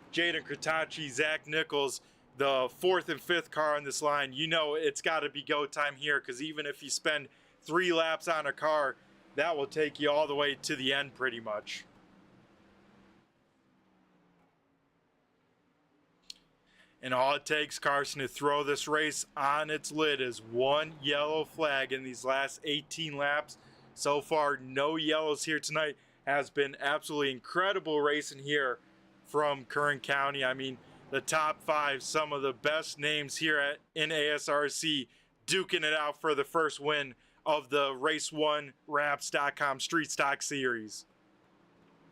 Kratachi, Zach Nichols, the 4th and 5th car on this line, it's got to be go time here, because even if you spend 3 laps on a car, that will take you all the way to the end pretty much. And all it takes, Carson, to throw this race on its lid is one yellow flag in these last 18 laps. So far, no yellows here tonight. Has been absolutely incredible racing here from Kern County. I mean, the top 5, some of the best names here in ASRC, duking it out for the first win of the Race1Wraps.com Street Stock Series.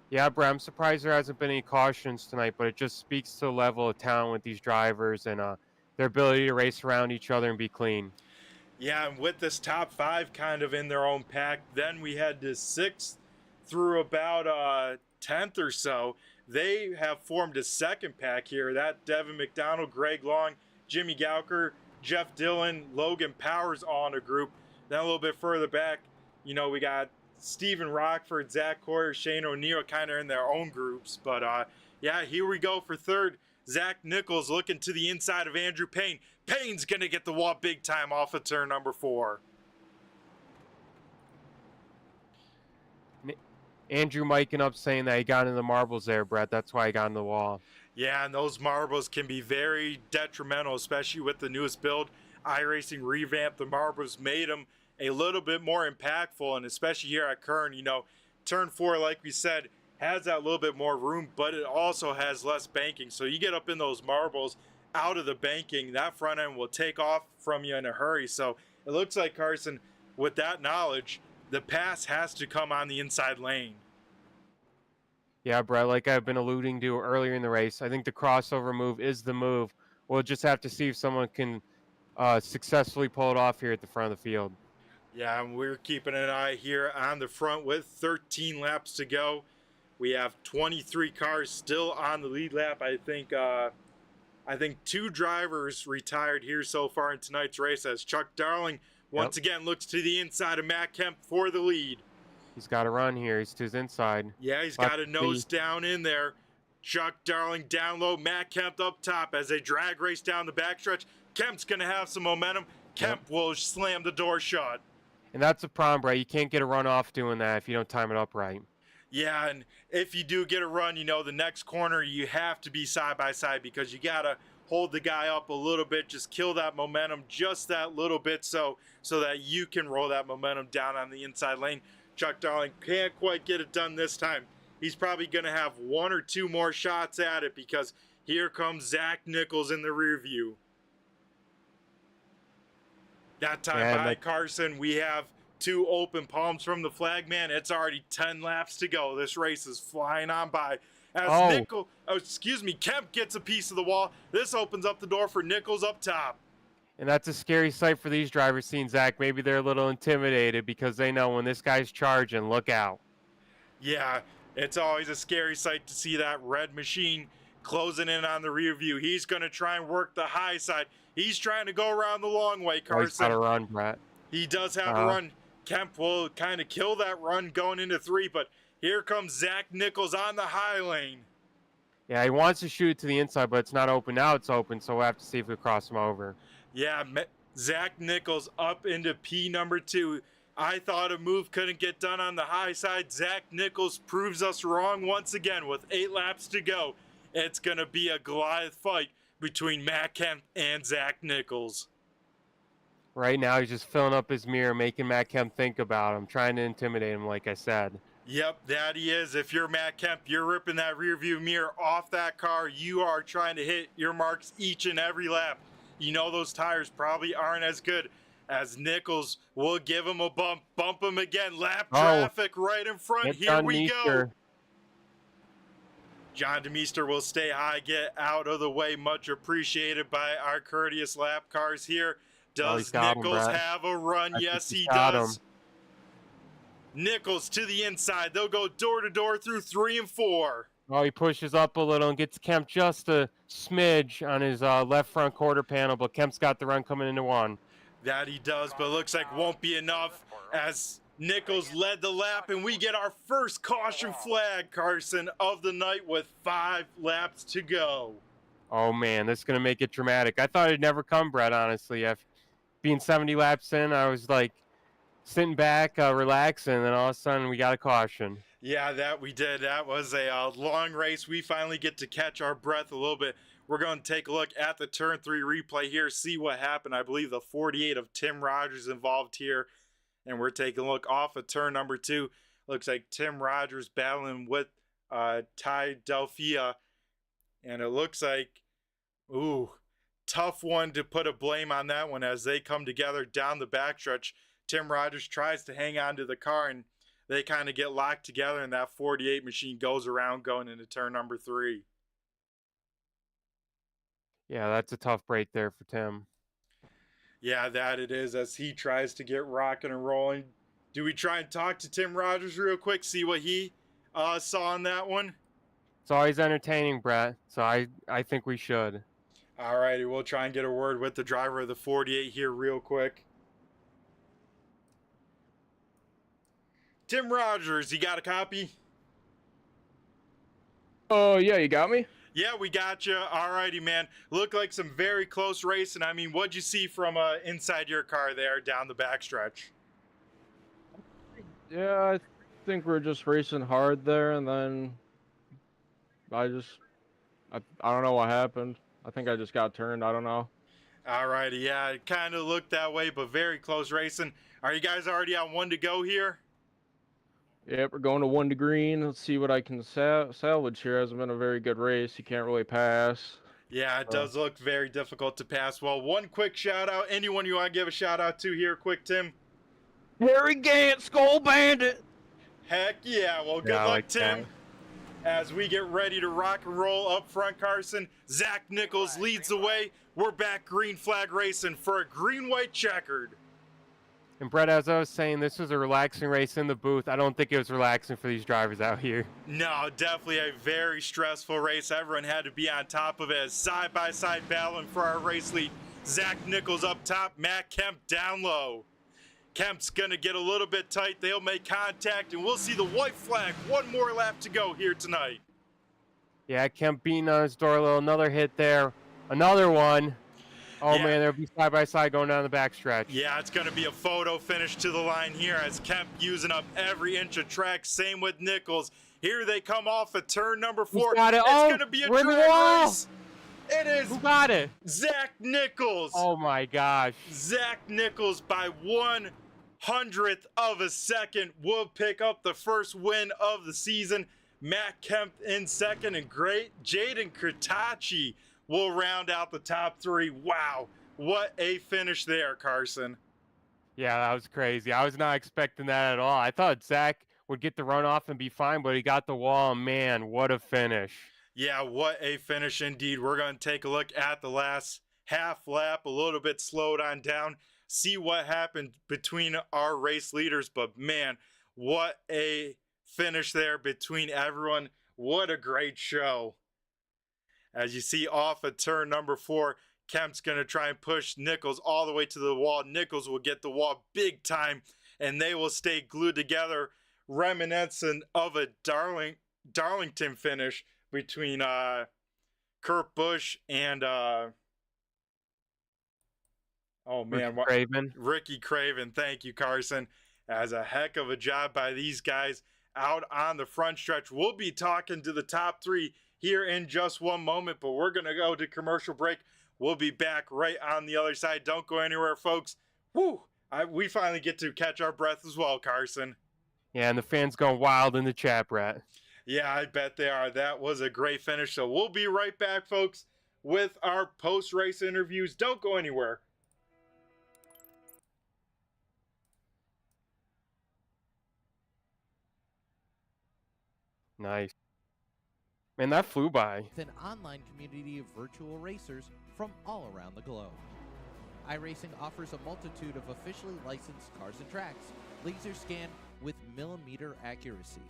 Yeah, Brett, I'm surprised there hasn't been any cautions tonight, but it just speaks to the level of talent with these drivers and their ability to race around each other and be clean. Yeah, and with this top 5 kind of in their own pack, then we had the 6th through about 10th or so. They have formed a second pack here. That Devin McDonald, Greg Long, Jimmy Gauker, Jeff Dillon, Logan Powers all in a group. Then a little bit further back, we got Stephen Rockford, Zach Coyer, Shane O'Neill kind of in their own groups. But, yeah, here we go for third. Zach Nichols looking to the inside of Andrew Payne. Payne's going to get the wall big time off of turn number 4. Andrew miking up saying that he got into the marbles there, Brett. That's why he got in the wall. Yeah, and those marbles can be very detrimental, especially with the newest build. iRacing revamped the marbles, made them a little bit more impactful, and especially here at Kern, turn 4, like we said, has that little bit more room, but it also has less banking. So you get up in those marbles, out of the banking, that front end will take off from you in a hurry. So it looks like, Carson, with that knowledge, the pass has to come on the inside lane. Yeah, Brett, like I've been alluding to earlier in the race, I think the crossover move is the move. We'll just have to see if someone can successfully pull it off here at the front of the field. Yeah, and we're keeping an eye here on the front with 13 laps to go. We have 23 cars still on the lead lap. I think 2 drivers retired here so far in tonight's race, as Chuck Darling once again looks to the inside of Matt Kemp for the lead. He's got to run here. He's to his inside. Yeah, he's got a nose down in there. Chuck Darling down low, Matt Kemp up top as they drag race down the backstretch. Kemp's going to have some momentum. Kemp will slam the door shut. And that's a problem, Brett. You can't get a run off doing that if you don't time it up right. Yeah, and if you do get a run, the next corner you have to be side by side, because you got to hold the guy up a little bit, just kill that momentum just that little bit so that you can roll that momentum down on the inside lane. Chuck Darling can't quite get it done this time. He's probably going to have 1 or 2 more shots at it, because here comes Zach Nichols in the rear view. That time by Carson, we have 2 open palms from the flagman. It's already 10 laps to go. This race is flying on by. As Kemp gets a piece of the wall. This opens up the door for Nichols up top. And that's a scary sight for these drivers seeing Zach. Maybe they're a little intimidated because they know when this guy's charging, look out. Yeah, it's always a scary sight to see that red machine closing in on the rear view. He's going to try and work the high side. He's trying to go around the long way, Carson. He's got to run, Brett. He does have to run. Kemp will kind of kill that run going into 3, but here comes Zach Nichols on the high lane. Yeah, he wants to shoot it to the inside, but it's not open. Now it's open, so we'll have to see if we cross him over. Yeah, Zach Nichols up into P number 2. I thought a move couldn't get done on the high side. Zach Nichols proves us wrong once again with 8 laps to go. It's going to be a Goliath fight between Matt Kemp and Zach Nichols. Right now, he's just filling up his mirror, making Matt Kemp think about him, trying to intimidate him, like I said. Yep, that he is. If you're Matt Kemp, you're ripping that rearview mirror off that car. You are trying to hit your marks each and every lap. Those tires probably aren't as good as Nichols. Will give him a bump him again. Lap traffic right in front. Here we go. John DeMeester will stay high, get out of the way. Much appreciated by our courteous lap cars here. Does Nichols have a run? Yes, he does. Nichols to the inside. They'll go door to door through 3 and 4. Oh, he pushes up a little and gets Kemp just a smidge on his left front quarter panel, but Kemp's got the run coming into one. That he does, but looks like won't be enough as Nichols led the lap, and we get our first caution flag, Carson, of the night with 5 laps to go. Oh, man, this is going to make it dramatic. I thought it'd never come, Brett, honestly. After being 70 laps in, I was like sitting back, relaxing, and then all of a sudden we got a caution. Yeah, that we did. That was a long race. We finally get to catch our breath a little bit. We're going to take a look at the turn 3 replay here, see what happened. I believe the 48 of Tim Rogers involved here. And we're taking a look off of turn number 2. Looks like Tim Rogers battling with Ty Delphia. And it looks like, ooh, tough one to put a blame on that one as they come together down the backstretch. Tim Rogers tries to hang on to the car, and they kind of get locked together, and that 48 machine goes around going into turn number 3. Yeah, that's a tough break there for Tim. Yeah, that it is, as he tries to get rocking and rolling. Do we try and talk to Tim Rogers real quick, see what he saw on that one? It's always entertaining, Brett, so I think we should. All righty, we'll try and get a word with the driver of the 48 here real quick. Tim Rogers, you got a copy? Oh, yeah, you got me? Yeah, we got you. All righty, man. Looked like some very close racing. I mean, what'd you see from inside your car there down the backstretch? Yeah, I think we're just racing hard there, and then I don't know what happened. I think I just got turned. I don't know. All righty, yeah, it kind of looked that way, but very close racing. Are you guys already on 1 to go here? Yep, we're going to 1 to green. Let's see what I can salvage here. Hasn't been a very good race. You can't really pass. Yeah, it does look very difficult to pass. Well, one quick shout out. Anyone you want to give a shout out to here, quick, Tim? Harry Gant, Skull Bandit. Heck yeah. Well, good luck, like Tim. As we get ready to rock and roll up front, Carson, Zach Nichols leads the way. We're back green flag racing for a green-white checkered. And Brett, as I was saying, this was a relaxing race in the booth. I don't think it was relaxing for these drivers out here. No, definitely a very stressful race. Everyone had to be on top of it as side-by-side battling for our race lead. Zach Nichols up top, Matt Kemp down low. Kemp's going to get a little bit tight. They'll make contact, and we'll see the white flag. 1 more lap to go here tonight. Yeah, Kemp beating on his door a little. Another hit there. Another one. Oh, yeah. Man, they'll be side-by-side going down the backstretch. Yeah, it's going to be a photo finish to the line here as Kemp using up every inch of track. Same with Nichols. Here they come off at turn number 4. It's going to be a drag race. It is. Who got it? Zach Nichols. Oh, my gosh. Zach Nichols by 1/100th of a second will pick up the first win of the season. Matt Kemp in second, and great Jaden Kurtachi will round out the top 3. Wow, what a finish there, Carson. Yeah, that was crazy. I was not expecting that at all. I thought Zach would get the runoff and be fine, but he got the wall. Man, what a finish. Yeah, what a finish indeed. We're going to take a look at the last half lap, a little bit slowed on down, see what happened between our race leaders. But man, what a finish there between everyone. What a great show. As you see off at turn number 4, Kemp's going to try and push Nichols all the way to the wall. Nichols will get the wall big time, and they will stay glued together, reminiscent of a Darlington finish between Kurt Busch and Ricky Craven. Thank you, Carson. As a heck of a job by these guys out on the front stretch. We'll be talking to the top 3 here in just one moment, but we're going to go to commercial break. We'll be back right on the other side. Don't go anywhere, folks. Woo! We finally get to catch our breath as well, Carson. Yeah, and the fans going wild in the chat, Brett. Yeah, I bet they are. That was a great finish. So we'll be right back, folks, with our post-race interviews. Don't go anywhere. Nice. Man, that flew by. With an online community of virtual racers from all around the globe. iRacing offers a multitude of officially licensed cars and tracks, laser scanned with millimeter accuracy.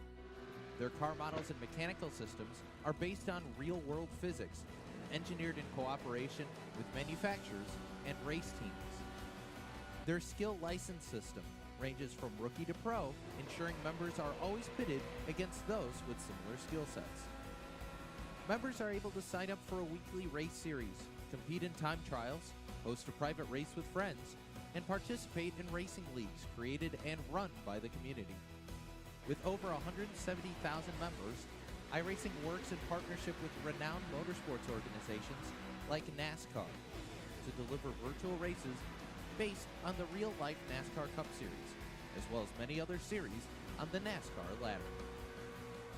Their car models and mechanical systems are based on real-world physics, engineered in cooperation with manufacturers and race teams. Their skill license system ranges from rookie to pro, ensuring members are always pitted against those with similar skill sets. Members are able to sign up for a weekly race series, compete in time trials, host a private race with friends, and participate in racing leagues created and run by the community. With over 170,000 members, iRacing works in partnership with renowned motorsports organizations like NASCAR to deliver virtual races based on the real-life NASCAR Cup Series, as well as many other series on the NASCAR ladder.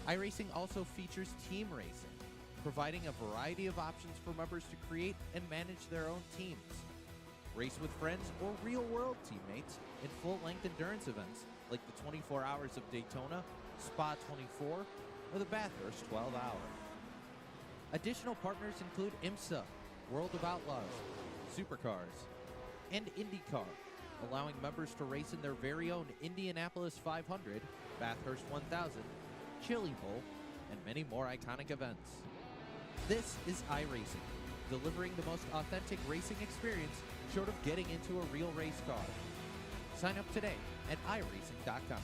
iRacing also features team racing, providing a variety of options for members to create and manage their own teams, race with friends or real-world teammates in full-length endurance events like the 24 Hours of Daytona, Spa 24, or the Bathurst 12 Hour. Additional partners include IMSA, World of Outlaws, Supercars, and IndyCar, allowing members to race in their very own Indianapolis 500, Bathurst 1000, Chili Bowl, and many more iconic events. This is iRacing, delivering the most authentic racing experience short of getting into a real race car. Sign up today at iRacing.com.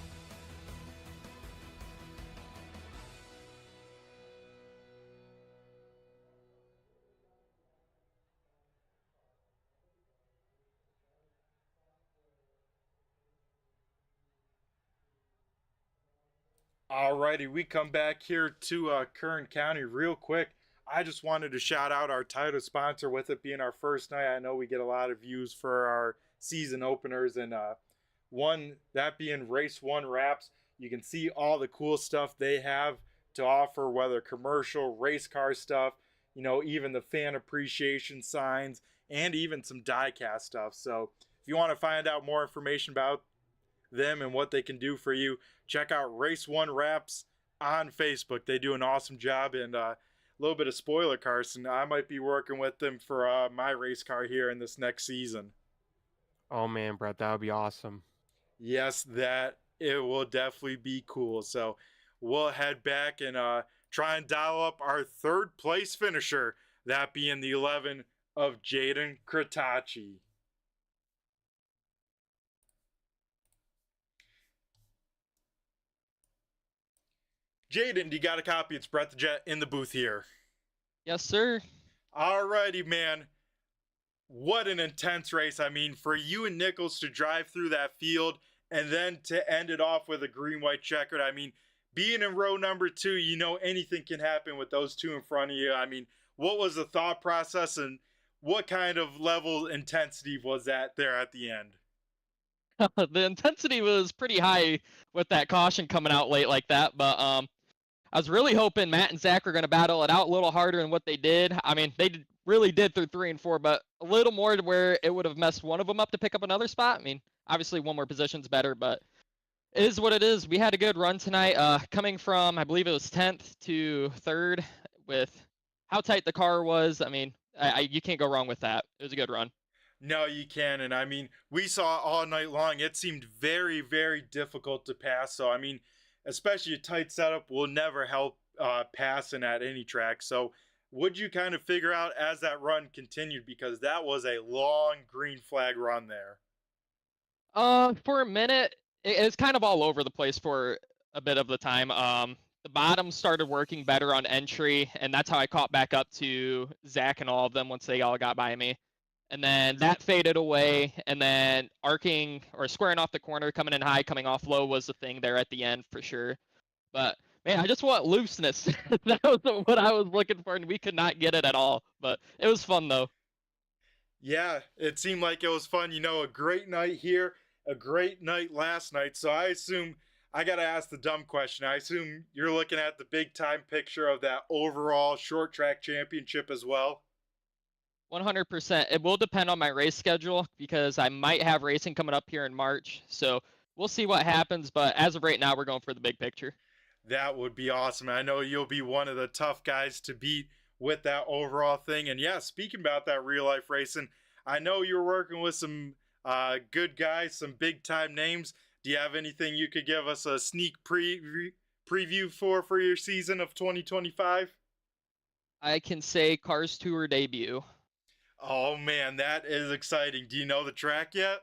Alrighty, we come back here to Kern County real quick. I just wanted to shout out our title sponsor, with it being our first night. I know we get a lot of views for our season openers, and one, that being Race 1 Wraps. You can see all the cool stuff they have to offer, whether commercial, race car stuff, you know, even the fan appreciation signs, and even some diecast stuff. So if you want to find out more information about them and what they can do for you, check out Race 1 Wraps on Facebook. They do an awesome job. And a little bit of spoiler, Carson, I might be working with them for my race car here in this next season. Oh man, Brett, that would be awesome. Yes, that it will definitely be cool. So we'll head back and try and dial up our third place finisher, that being the 11 of Jaden Kratachi. Jaden, you got a copy? It's Brett the Jet in the booth here. Yes, sir. Alrighty, man. What an intense race. I mean, for you and Nichols to drive through that field and then to end it off with a green-white checkered. I mean, being in row number 2, you know anything can happen with those two in front of you. I mean, what was the thought process, and what kind of level intensity was that there at the end? The intensity was pretty high with that caution coming out late like that, but I was really hoping Matt and Zach were going to battle it out a little harder than what they did. I mean, they really did through 3 and 4, but a little more to where it would have messed one of them up to pick up another spot. I mean, obviously one more position's better, but it is what it is. We had a good run tonight, coming from, I believe it was 10th to 3rd with how tight the car was. I mean, you can't go wrong with that. It was a good run. No, you can. And I mean, we saw all night long, it seemed very, very difficult to pass. So, I mean, especially a tight setup will never help passing at any track. So, would you kind of figure out as that run continued, because that was a long green flag run there? For a minute, it was kind of all over the place for a bit of the time. The bottom started working better on entry, and that's how I caught back up to Zach and all of them once they all got by me. And then that faded away, and then arcing or squaring off the corner, coming in high, coming off low was the thing there at the end for sure. But man, I just want looseness. That was what I was looking for, and we could not get it at all. But it was fun though. Yeah, it seemed like it was fun. You know, a great night here, a great night last night. So I assume, I got to ask the dumb question. I assume you're looking at the big time picture of that overall short track championship as well? 100%. It will depend on my race schedule because I might have racing coming up here in March. So we'll see what happens. But as of right now, we're going for the big picture. That would be awesome. I know you'll be one of the tough guys to beat with that overall thing. And yeah, speaking about that real life racing, I know you're working with some good guys, some big time names. Do you have anything you could give us a sneak preview for your season of 2025? I can say Cars Tour debut. Oh man, that is exciting. Do you know the track yet?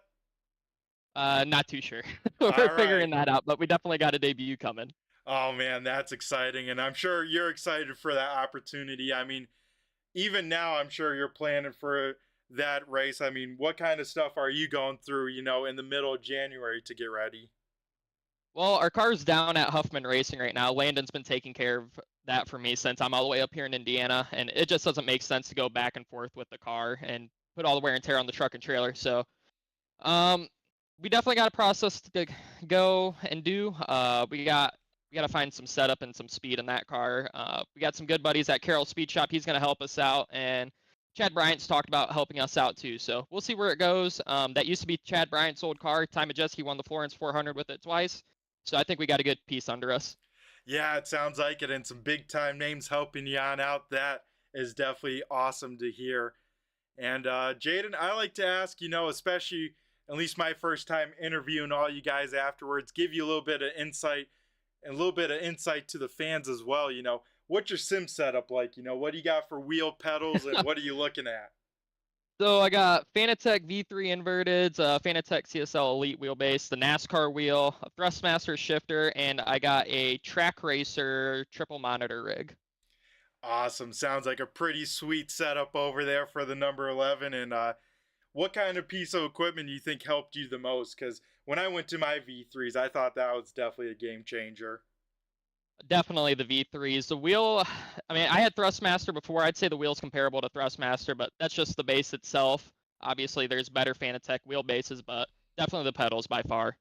Not too sure. We're All figuring right. that out, but we definitely got a debut coming. Oh man, that's exciting. And I'm sure you're excited for that opportunity. I mean, even now, I'm sure you're planning for that race. I mean, what kind of stuff are you going through, in the middle of January to get ready? Well, our car's down at Huffman Racing right now. Landon's been taking care of that for me since I'm all the way up here in Indiana, and it just doesn't make sense to go back and forth with the car and put all the wear and tear on the truck and trailer. So, we definitely got a process to go and do. We got to find some setup and some speed in that car. We got some good buddies at Carroll Speed Shop. He's going to help us out, and Chad Bryant's talked about helping us out too. So we'll see where it goes. That used to be Chad Bryant's old car. Time of Just, he won the Florence 400 with it twice. So I think we got a good piece under us. Yeah, it sounds like it, and some big time names helping you on out. That is definitely awesome to hear. And Jaden, I like to ask, especially at least my first time interviewing all you guys afterwards, give you a little bit of insight and a little bit of insight to the fans as well. What's your sim setup like? What do you got for wheel pedals and what are you looking at? So I got Fanatec V3 inverteds, Fanatec CSL Elite wheelbase, the NASCAR wheel, a Thrustmaster shifter, and I got a Track Racer triple monitor rig. Awesome. Sounds like a pretty sweet setup over there for the number 11. And what kind of piece of equipment do you think helped you the most? Because when I went to my V3s, I thought that was definitely a game changer. Definitely the V3s. The wheel, I mean, I had Thrustmaster before. I'd say the wheel's comparable to Thrustmaster, but that's just the base itself. Obviously, there's better Fanatec wheel bases, but definitely the pedals by far.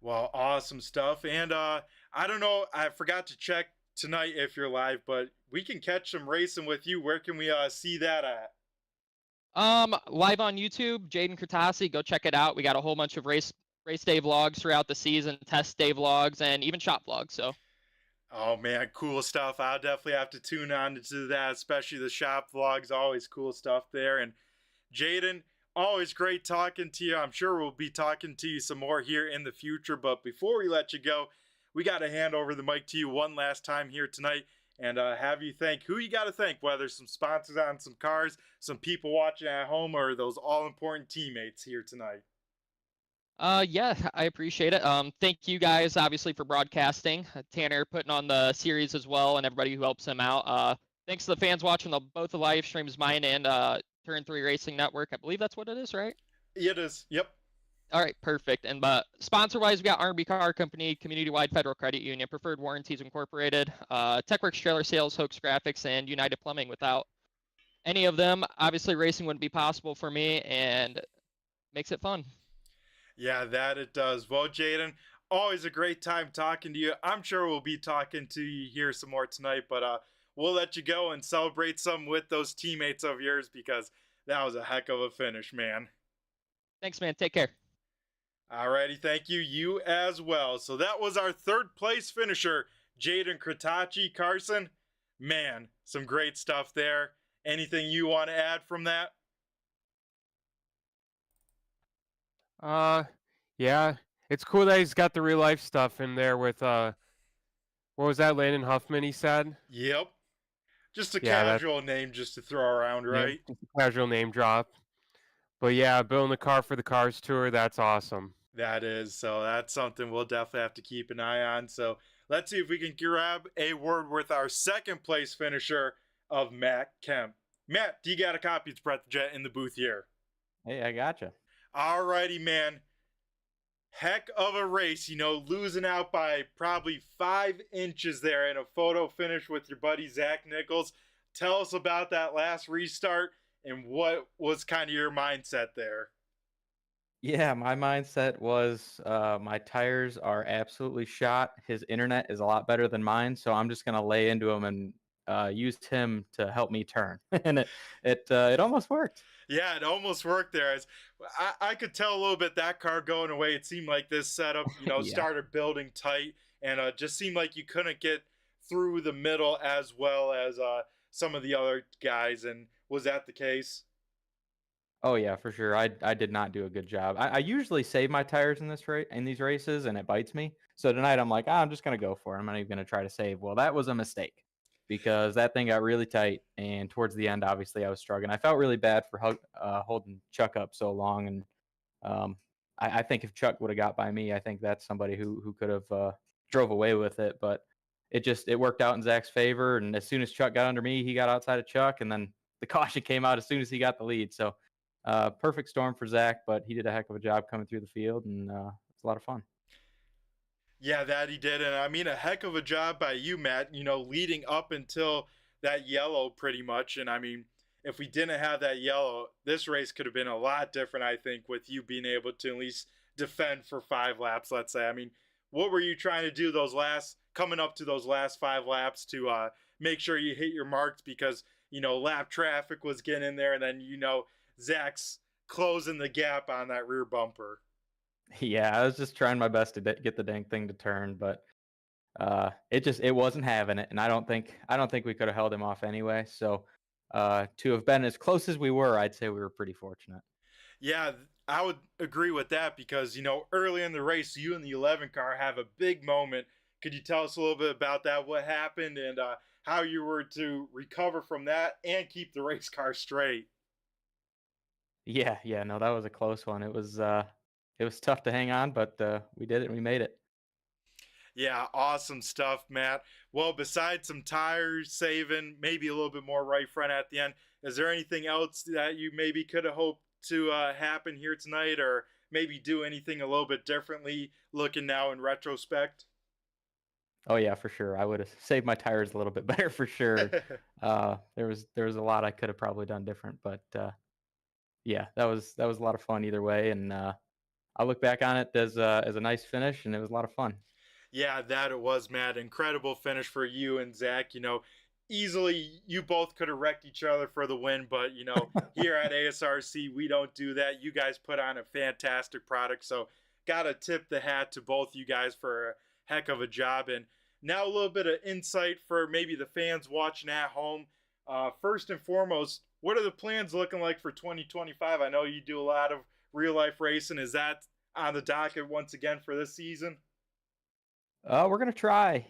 Well, awesome stuff. And I don't know, I forgot to check tonight if you're live, but we can catch some racing with you. Where can we see that at? Live on YouTube, Jaden Kurtasi, go check it out. We got a whole bunch of race day vlogs throughout the season, test day vlogs, and even shop vlogs. So, oh man, cool stuff. I'll definitely have to tune on to that, especially the shop vlogs. Always cool stuff there. And Jaden, always great talking to you. I'm sure we'll be talking to you some more here in the future. But before we let you go, we got to hand over the mic to you one last time here tonight and have you thank who you got to thank, whether some sponsors on some cars, some people watching at home, or those all-important teammates here tonight. Yeah, I appreciate it. Thank you guys, obviously, for broadcasting. Tanner putting on the series as well, and everybody who helps him out. Thanks to the fans watching both the live streams, mine and Turn 3 Racing Network. I believe that's what it is, right? It is. Yep. All right, perfect. And sponsor-wise, we got R&B Car Company, Community-Wide Federal Credit Union, Preferred Warranties Incorporated, TechWorks Trailer Sales, Hoax Graphics, and United Plumbing. Without any of them, obviously, racing wouldn't be possible for me, and makes it fun. Yeah, that it does. Well, Jaden, always a great time talking to you. I'm sure we'll be talking to you here some more tonight, but we'll let you go and celebrate some with those teammates of yours because that was a heck of a finish, man. Thanks, man. Take care. Alrighty, thank you. You as well. So that was our third place finisher, Jaden Kratachi. Carson, man, some great stuff there. Anything you want to add from that? Yeah, it's cool that he's got the real life stuff in there with what was that, Landon Huffman? He said. Yep, just a casual name just to throw around, right? Yeah, just a casual name drop. But yeah, building the car for the Cars Tour, that's awesome. That is, so that's something we'll definitely have to keep an eye on. So let's see if we can grab a word with our second place finisher of Matt Kemp. Matt, do you got a copy of Brett the Jet in the booth here? Hey, I gotcha. Alrighty, man. Heck of a race, losing out by probably 5 inches there in a photo finish with your buddy Zach Nichols. Tell us about that last restart and what was kind of your mindset there. Yeah, my mindset was my tires are absolutely shot. His internet is a lot better than mine, so I'm just gonna lay into him and use him to help me turn. And it almost worked. Yeah, it almost worked there. I could tell a little bit that car going away. It seemed like this setup, Yeah. started building tight and just seemed like you couldn't get through the middle as well as some of the other guys. And was that the case? Oh yeah, for sure. I did not do a good job. I usually save my tires in these races, and it bites me. So tonight I'm like, I'm just gonna go for it. I'm not even gonna try to save. Well, that was a mistake because that thing got really tight, and towards the end, obviously, I was struggling. I felt really bad for holding Chuck up so long, and um, I think if Chuck would have got by me, I think that's somebody who could have drove away with it. But it worked out in Zach's favor, and as soon as Chuck got under me, he got outside of Chuck, and then the caution came out as soon as he got the lead. So perfect storm for Zach, but he did a heck of a job coming through the field, and it's a lot of fun. Yeah, that he did. And I mean, a heck of a job by you, Matt, leading up until that yellow pretty much. And I mean, if we didn't have that yellow, this race could have been a lot different, I think, with you being able to at least defend for 5 laps, let's say. I mean, what were you trying to do coming up to those last 5 laps to make sure you hit your marks because, lap traffic was getting in there and then, Zach's closing the gap on that rear bumper. Yeah, I was just trying my best to get the dang thing to turn, but it wasn't having it, and I don't think we could have held him off anyway. So to have been as close as we were, I'd say we were pretty fortunate. Yeah, I would agree with that because, early in the race, you and the 11 car have a big moment. Could you tell us a little bit about that, what happened, and how you were to recover from that and keep the race car straight? Yeah, no, that was a close one. It was tough to hang on, but we did it and we made it. Yeah, awesome stuff, Matt. Well, besides some tires saving, maybe a little bit more right front at the end, is there anything else that you maybe could have hoped to happen here tonight, or maybe do anything a little bit differently looking now in retrospect? Oh yeah, for sure. I would have saved my tires a little bit better for sure. There was a lot I could have probably done different, but yeah, that was a lot of fun either way, and I look back on it as a nice finish, and it was a lot of fun. Yeah, that it was, Matt. Incredible finish for you and Zach. Easily you both could have wrecked each other for the win, but here at ASRC we don't do that. You guys put on a fantastic product, so gotta tip the hat to both you guys for a heck of a job. And now a little bit of insight for maybe the fans watching at home. First and foremost, what are the plans looking like for 2025? I know you do a lot of real life racing. Is that on the docket once again for this season? We're gonna try.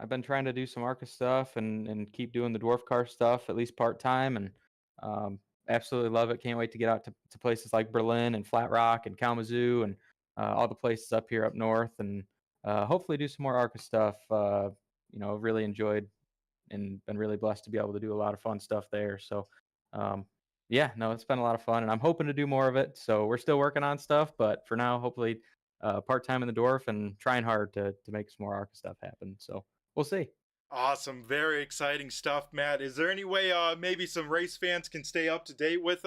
I've been trying to do some ARCA stuff and keep doing the dwarf car stuff at least part time, and absolutely love it. Can't wait to get out to places like Berlin and Flat Rock and Kalamazoo and all the places up here up north, and hopefully do some more ARCA stuff. Really enjoyed and been really blessed to be able to do a lot of fun stuff there. So, yeah, no, it's been a lot of fun, and I'm hoping to do more of it. So we're still working on stuff, but for now, hopefully, part time in the dwarf and trying hard to make some more ARCA stuff happen. So we'll see. Awesome. Very exciting stuff, Matt. Is there any way maybe some race fans can stay up to date with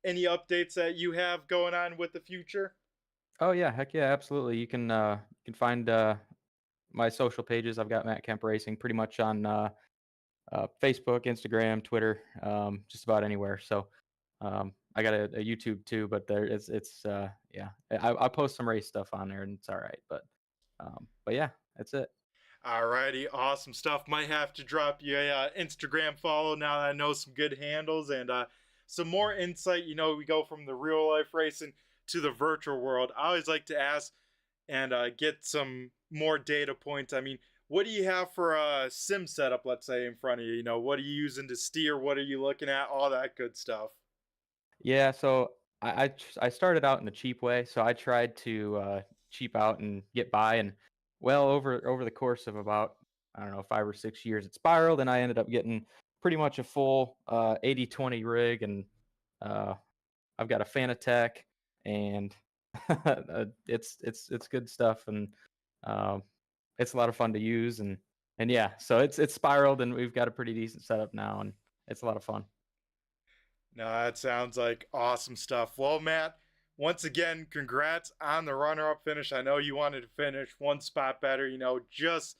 any updates that you have going on with the future? Oh yeah, heck yeah, absolutely. You can find my social pages. I've got Matt Kemp Racing pretty much on Facebook, Instagram, Twitter, just about anywhere. So I got a YouTube too, but yeah, I post some race stuff on there and it's all right. But yeah, that's it. Alrighty, awesome stuff. Might have to drop you a Instagram follow now that I know some good handles and some more insight. We go from the real life racing to the virtual world. I always like to ask and get some more data points. I mean, what do you have for a sim setup, let's say, in front of you? What are you using to steer? What are you looking at? All that good stuff. Yeah, so I started out in the cheap way. So I tried to cheap out and get by, and well, over the course of about, I don't know, 5 or 6 years, it spiraled, and I ended up getting pretty much a full 80/20 rig, and I've got a Fanatec, and it's good stuff, and it's a lot of fun to use, and yeah, so it's spiraled, and we've got a pretty decent setup now, and it's a lot of fun. No, that sounds like awesome stuff. Well, Matt, once again, congrats on the runner-up finish. I know you wanted to finish one spot better, just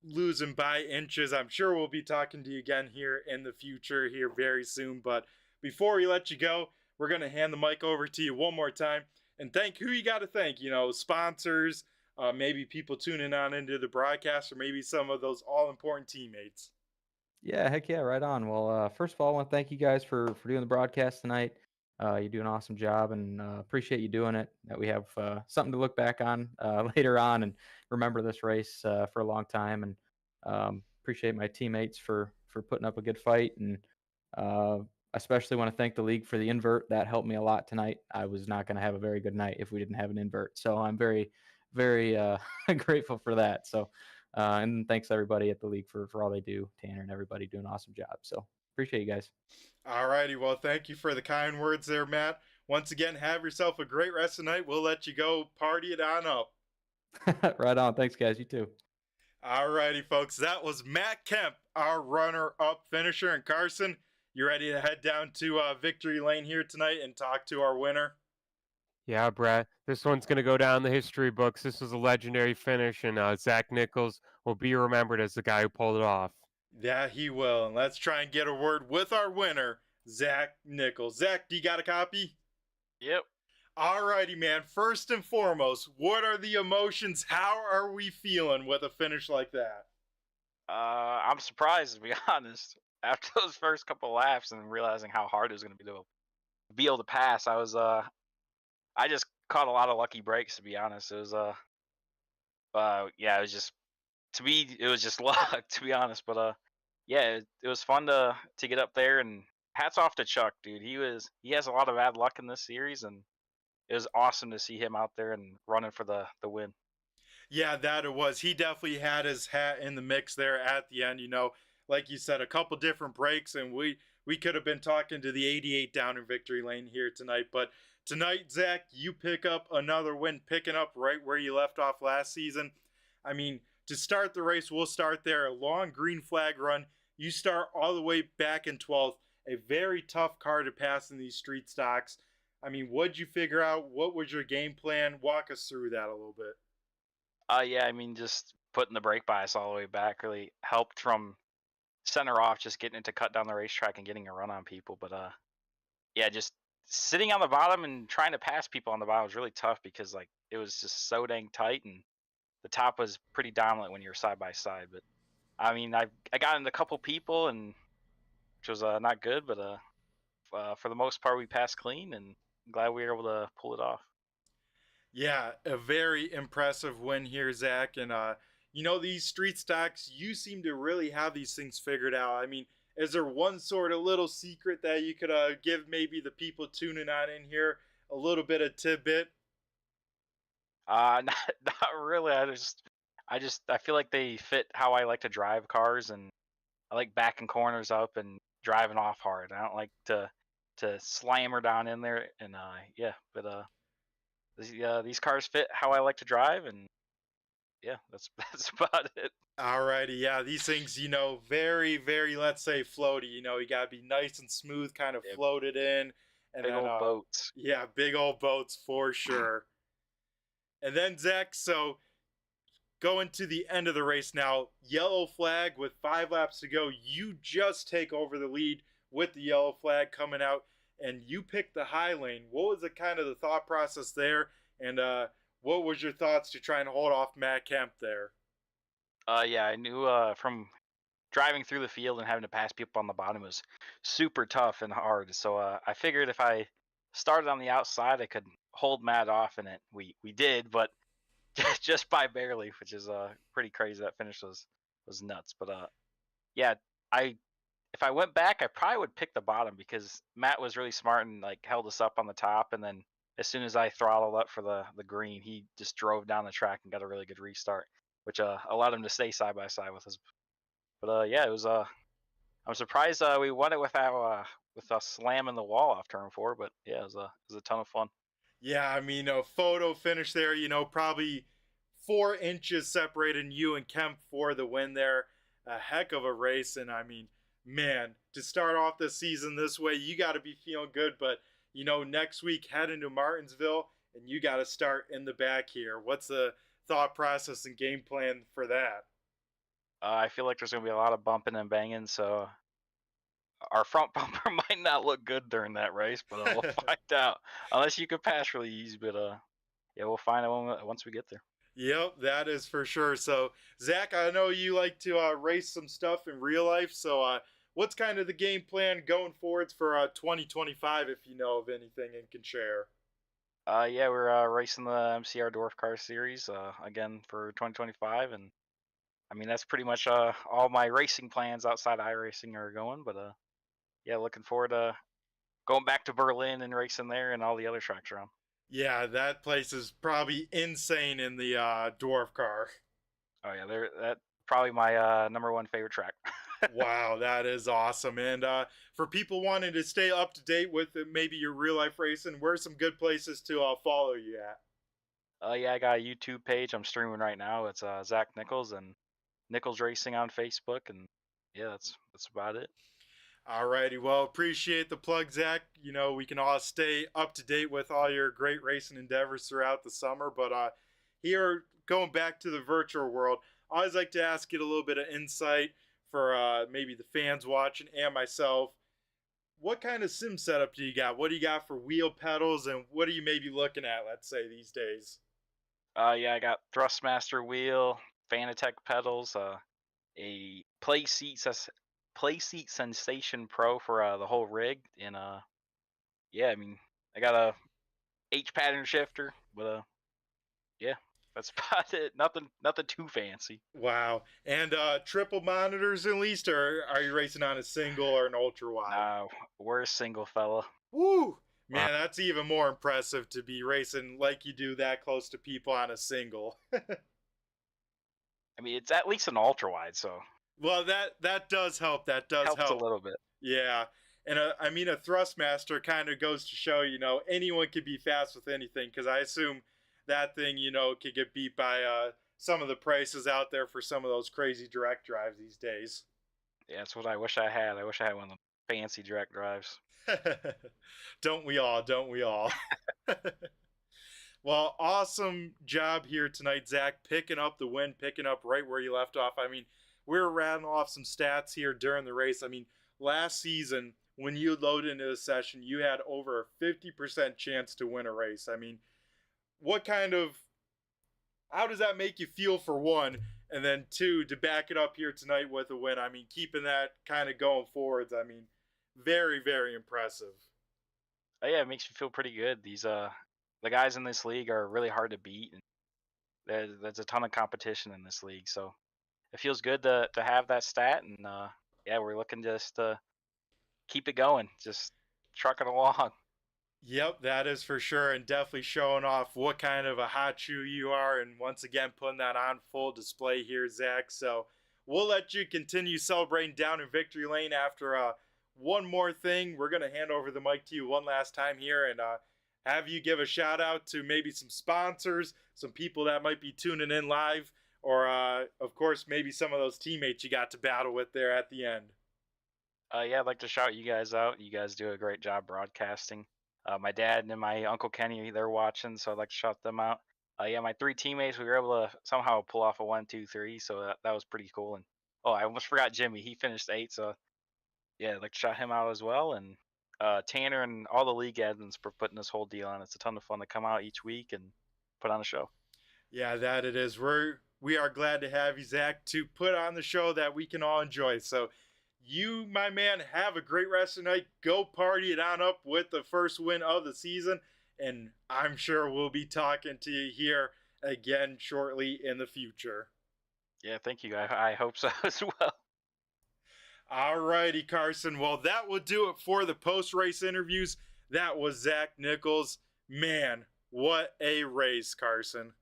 losing by inches. I'm sure we'll be talking to you again here in the future here very soon. But before we let you go, we're going to hand the mic over to you one more time and thank who you got to thank, sponsors, maybe people tuning on into the broadcast, or maybe some of those all-important teammates. Yeah, heck yeah, right on. Well, first of all, I want to thank you guys for doing the broadcast tonight. You do an awesome job, and appreciate you doing it. That we have something to look back on later on and remember this race for a long time. And appreciate my teammates for putting up a good fight, and uh, especially want to thank the league for the invert. That helped me a lot tonight. I was not going to have a very good night if we didn't have an invert. So I'm very, very grateful for that. So and thanks everybody at the league for all they do. Tanner and everybody do an awesome job. So appreciate you guys. All righty. Well, thank you for the kind words there, Matt. Once again, have yourself a great rest of the night. We'll let you go party it on up. Right on. Thanks, guys. You too. All righty, folks. That was Matt Kemp, our runner-up finisher. And Carson, you ready to head down to Victory Lane here tonight and talk to our winner? Yeah, Brett. This one's going to go down the history books. This was a legendary finish, and Zach Nichols will be remembered as the guy who pulled it off. Yeah, he will. And let's try and get a word with our winner, Zach Nichols. Zach, do you got a copy? Yep. Alrighty, man. First and foremost, what are the emotions? How are we feeling with a finish like that? I'm surprised, to be honest. After those first couple laps and realizing how hard it was going to be able to pass, I just caught a lot of lucky breaks, to be honest. It was yeah, it was just, to me, it was just luck, to be honest. But yeah, it was fun to get up there, and hats off to Chuck, dude. He has a lot of bad luck in this series, and it was awesome to see him out there and running for the win. Yeah, that it was. He definitely had his hat in the mix there at the end. You know, like you said, a couple different breaks, and we could have been talking to the 88 down in Victory Lane here tonight. But tonight, Zach, you pick up another win, picking up right where you left off last season. I mean, to start the race, we'll start there. A long green flag run. You start all the way back in 12th. A very tough car to pass in these street stocks. I mean, what'd you figure out? What was your game plan? Walk us through that a little bit. Yeah, I mean, just putting the brake bias all the way back really helped from center off, just getting it to cut down the racetrack and getting a run on people. But yeah, just sitting on the bottom and trying to pass people on the bottom was really tough because like it was just so dang tight, and the top was pretty dominant when you're side by side. But I mean, I got into a couple people, and which was not good, but for the most part we passed clean, and I'm glad we were able to pull it off. Yeah, a very impressive win here, Zach. And, you know, these street stocks, you seem to really have these things figured out. I mean, is there one sort of little secret that you could give maybe the people tuning on in here a little bit of tidbit? Not really. I feel like they fit how I like to drive cars, and I like backing corners up and driving off hard. I don't like to slam her down in there, and yeah, but these cars fit how I like to drive, and yeah, that's about it. Alrighty, yeah, these things, you know, very, very, let's say, floaty. You know, you gotta be nice and smooth, kind of floated in, and big then, old boats. Yeah, big old boats for sure. And then Zach, so going to the end of the race now, yellow flag with 5 laps to go. You just take over the lead with the yellow flag coming out, and you picked the high lane. What was the kind of the thought process there, and what was your thoughts to try and hold off Matt Kemp there? Yeah, I knew from driving through the field and having to pass people on the bottom was super tough and hard. So I figured if I started on the outside, I could hold Matt off, and we did, but just by barely, which is pretty crazy. That finish was nuts. But yeah, if I went back, I probably would pick the bottom because Matt was really smart and like held us up on the top, and then as soon as I throttled up for the green, he just drove down the track and got a really good restart, which allowed him to stay side by side with us. But yeah, it was I'm surprised we won it without with us slamming the wall off turn 4. But yeah, it was a ton of fun. Yeah, I mean, a photo finish there, you know, probably 4 inches separating you and Kemp for the win there. A heck of a race, and I mean, man, to start off the season this way, you got to be feeling good. But, you know, next week, head into Martinsville, and you got to start in the back here. What's the thought process and game plan for that? I feel like there's going to be a lot of bumping and banging, so our front bumper might not look good during that race, but we'll find out. Unless you could pass really easy, but yeah, we'll find out once we get there. Yep, that is for sure. So, Zach, I know you like to race some stuff in real life, so what's kind of the game plan going forwards for 2025, if you know of anything and can share? Yeah, we're racing the MCR Dwarf Car Series again for 2025, and I mean that's pretty much all my racing plans outside iRacing are going. But yeah, looking forward to going back to Berlin and racing there and all the other tracks around. Yeah, that place is probably insane in the dwarf car. Oh yeah, that probably my #1 favorite track. Wow, that is awesome. And for people wanting to stay up to date with maybe your real life racing, where are some good places to follow you at? Yeah, I got a YouTube page I'm streaming right now. It's Zach Nichols and Nichols Racing on Facebook, and yeah, that's about it. Alrighty, well, appreciate the plug, Zach. You know, we can all stay up to date with all your great racing endeavors throughout the summer. But here, going back to the virtual world, I always like to ask you a little bit of insight for maybe the fans watching and myself. What kind of sim setup do you got? What do you got for wheel pedals, and what are you maybe looking at, let's say, these days? Yeah, I got Thrustmaster wheel, Fanatec pedals, a Playseat Sensation Pro for the whole rig, and yeah, I mean I got a H pattern shifter, but yeah, that's about it. Nothing too fancy. Wow. And triple monitors at least, or are you racing on a single or an ultra wide? Nah, we're a single fella. Woo! Man, that's even more impressive to be racing like you do that close to people on a single. I mean, it's at least an ultra wide, so Well, that does help. That does helps help a little bit. Yeah. And I mean, a Thrustmaster kind of goes to show, you know, anyone can be fast with anything, because I assume that thing, you know, could get beat by some of the prices out there for some of those crazy direct drives these days. Yeah, that's what I wish I had. I wish I had one of the fancy direct drives. Don't we all? Don't we all? Well, awesome job here tonight, Zach, picking up the win, picking up right where you left off. I mean, we were rattling off some stats here during the race. I mean, last season, when you loaded into the session, you had over a 50% chance to win a race. I mean, how does that make you feel, for one? And then two, to back it up here tonight with a win. I mean, keeping that kind of going forwards. I mean, very, very impressive. Oh yeah, it makes me feel pretty good. These the guys in this league are really hard to beat, and there's a ton of competition in this league. So it feels good to have that stat, and yeah, we're looking just to keep it going, just trucking along. Yep, that is for sure, and definitely showing off what kind of a hot shoe you are, and once again putting that on full display here, Zach. So we'll let you continue celebrating down in victory lane after one more thing. We're going to hand over the mic to you one last time here, and have you give a shout out to maybe some sponsors, some people that might be tuning in live, or of course maybe some of those teammates you got to battle with there at the end. Yeah, I'd like to shout you guys out. You guys do a great job broadcasting. My dad and my uncle Kenny, they're watching, so I'd like to shout them out. Yeah, my 3 teammates, we were able to somehow pull off a 1, 2, 3, so that was pretty cool. And oh, I almost forgot Jimmy. He finished 8, so yeah, I'd like to shout him out as well. And Tanner and all the league admins for putting this whole deal on. It's a ton of fun to come out each week and put on a show. Yeah, that it is. We are glad to have you, Zach, to put on the show that we can all enjoy. So you, my man, have a great rest of the night. Go party it on up with the first win of the season. And I'm sure we'll be talking to you here again shortly in the future. Yeah, thank you. I hope so as well. Alrighty, Carson. Well, that will do it for the post-race interviews. That was Zach Nichols. Man, what a race, Carson.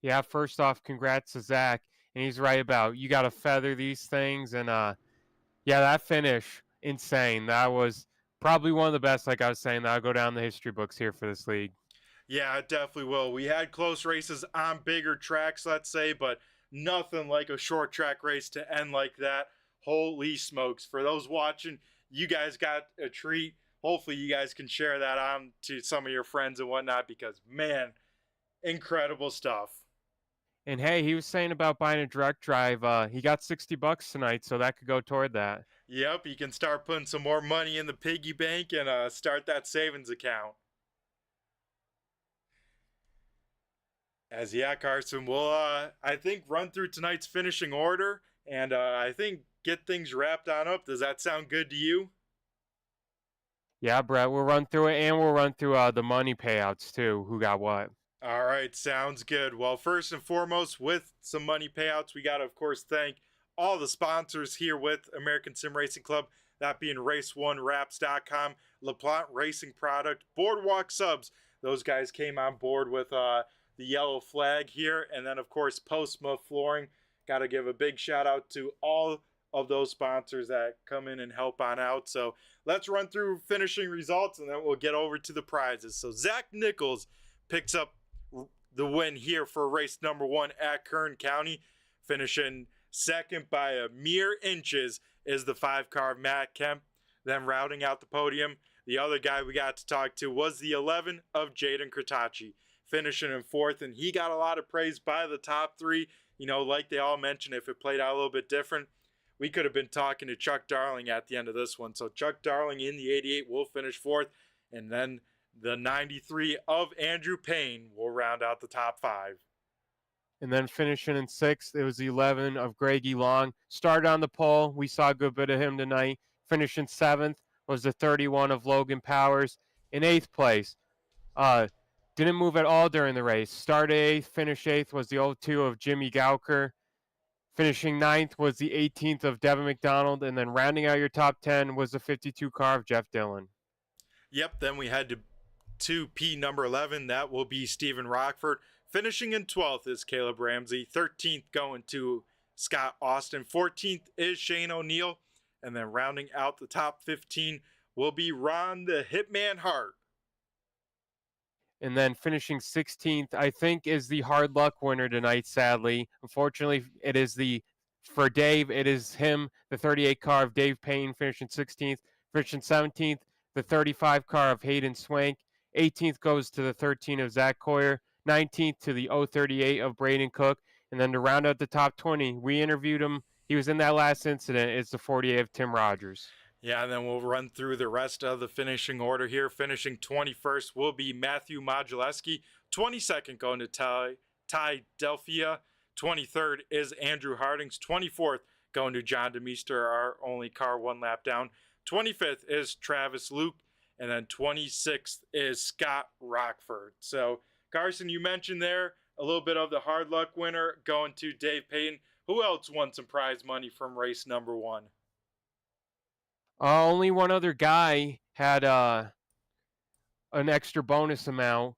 Yeah, first off, congrats to Zach. And he's right about, you got to feather these things. And yeah, that finish, insane. That was probably one of the best, like I was saying. That'll go down the history books here for this league. Yeah, it definitely will. We had close races on bigger tracks, let's say, but nothing like a short track race to end like that. Holy smokes. For those watching, you guys got a treat. Hopefully you guys can share that on to some of your friends and whatnot, because, man, incredible stuff. And hey, he was saying about buying a direct drive. He got $60 tonight, so that could go toward that. Yep, you can start putting some more money in the piggy bank and start that savings account. As yeah, Carson, we'll I think run through tonight's finishing order, and I think get things wrapped on up. Does that sound good to you? Yeah, Brett, we'll run through it, and we'll run through the money payouts too. Who got what? All right, sounds good. Well, first and foremost, with some money payouts, we got to, of course, thank all the sponsors here with American Sim Racing Club, that being Race1Wraps.com, LaPlante Racing Product, Boardwalk Subs. Those guys came on board with the yellow flag here. And then, of course, Postma Flooring. Got to give a big shout out to all of those sponsors that come in and help on out. So let's run through finishing results, and then we'll get over to the prizes. So Zach Nichols picks up the win here for race number 1 at Kern County, finishing second by a mere inches is the 5-car Matt Kemp. Then rounding out the podium, the other guy we got to talk to was the 11 of Jaden Kratachi, finishing in 4th, and he got a lot of praise by the top 3. You know, like they all mentioned, if it played out a little bit different, we could have been talking to Chuck Darling at the end of this one. So Chuck Darling in the 88 will finish 4th, and then the 93 of Andrew Payne will round out the top 5. And then finishing in 6th, it was the 11 of Greggy Long. Started on the pole. We saw a good bit of him tonight. Finishing 7th was the 31 of Logan Powers. In 8th place, didn't move at all during the race. Started 8th, finished 8th was the 02 of Jimmy Gauker. Finishing 9th was the 18th of Devin McDonald. And then rounding out your top 10 was the 52 car of Jeff Dillon. Yep, then we had to P number 11. That will be Stephen Rockford. Finishing in 12th is Caleb Ramsey. 13th going to Scott Austin. 14th is Shane O'Neill. And then rounding out the top 15 will be Ron the Hitman Hart. And then finishing 16th, I think, is the hard luck winner tonight, sadly. Unfortunately, it is for Dave, it is him, the 38 car of Dave Payne, finishing 16th. Finishing 17th, the 35 car of Hayden Swank. 18th goes to the 13 of Zach Coyer. 19th to the 038 of Braden Cook. And then to round out the top 20, we interviewed him. He was in that last incident. It's the 48 of Tim Rogers. Yeah, and then we'll run through the rest of the finishing order here. Finishing 21st will be Matthew Modulewski. 22nd going to Ty Delphia. 23rd is Andrew Hardings. 24th going to John DeMeester, our only car 1 lap down. 25th is Travis Luke. And then 26th is Scott Rockford. So, Carson, you mentioned there a little bit of the hard luck winner going to Dave Payton. Who else won some prize money from race number 1? Only one other guy had an extra bonus amount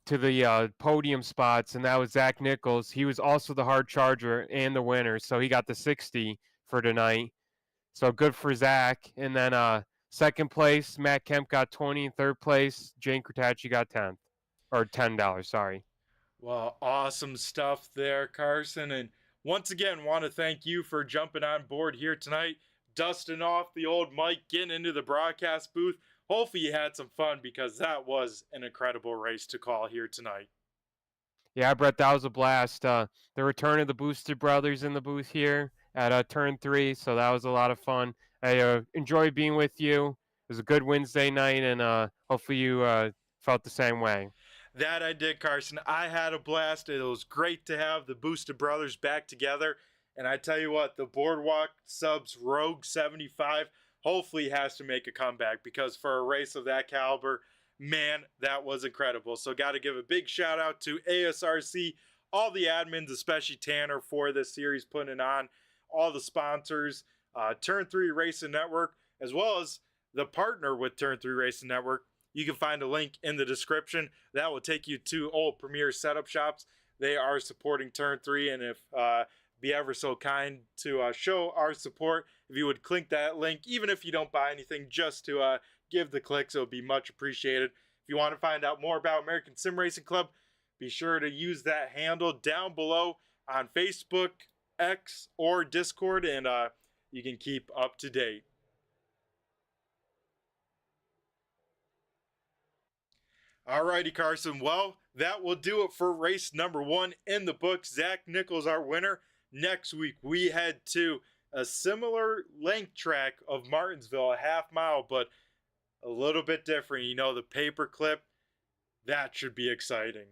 to the podium spots, and that was Zach Nichols. He was also the hard charger and the winner, so he got the 60 for tonight. So good for Zach. And then second place, Matt Kemp got 20. Third place, Jane Kratachi got 10. Or $10, sorry. Well, awesome stuff there, Carson. And once again, want to thank you for jumping on board here tonight, dusting off the old mic, getting into the broadcast booth. Hopefully you had some fun, because that was an incredible race to call here tonight. Yeah, Brett, that was a blast. The return of the Boosted Brothers in the booth here at Turn 3, so that was a lot of fun. I enjoyed being with you. It was a good Wednesday night, and hopefully you felt the same way. That I did, Carson. I had a blast. It was great to have the Boosted Brothers back together. And I tell you what, the Boardwalk Subs Rogue 75 hopefully has to make a comeback, because for a race of that caliber, man, that was incredible. So got to give a big shout out to ASRC, all the admins, especially Tanner, for this series putting it on, all the sponsors, Turn 3 Racing Network, as well as the partner with Turn 3 Racing Network. You can find a link in the description. That will take you to Old Premier Setup Shops. They are supporting Turn 3, and if be ever so kind to show our support, if you would click that link, even if you don't buy anything, just to give the clicks, it would be much appreciated. If you want to find out more about American Sim Racing Club, be sure to use that handle down below on Facebook, X, or Discord, and you can keep up to date. Alrighty, Carson. Well, that will do it for race number 1 in the books. Zach Nichols, our winner. Next week, we head to a similar length track of Martinsville, a half mile, but a little bit different. You know, the paperclip, that should be exciting.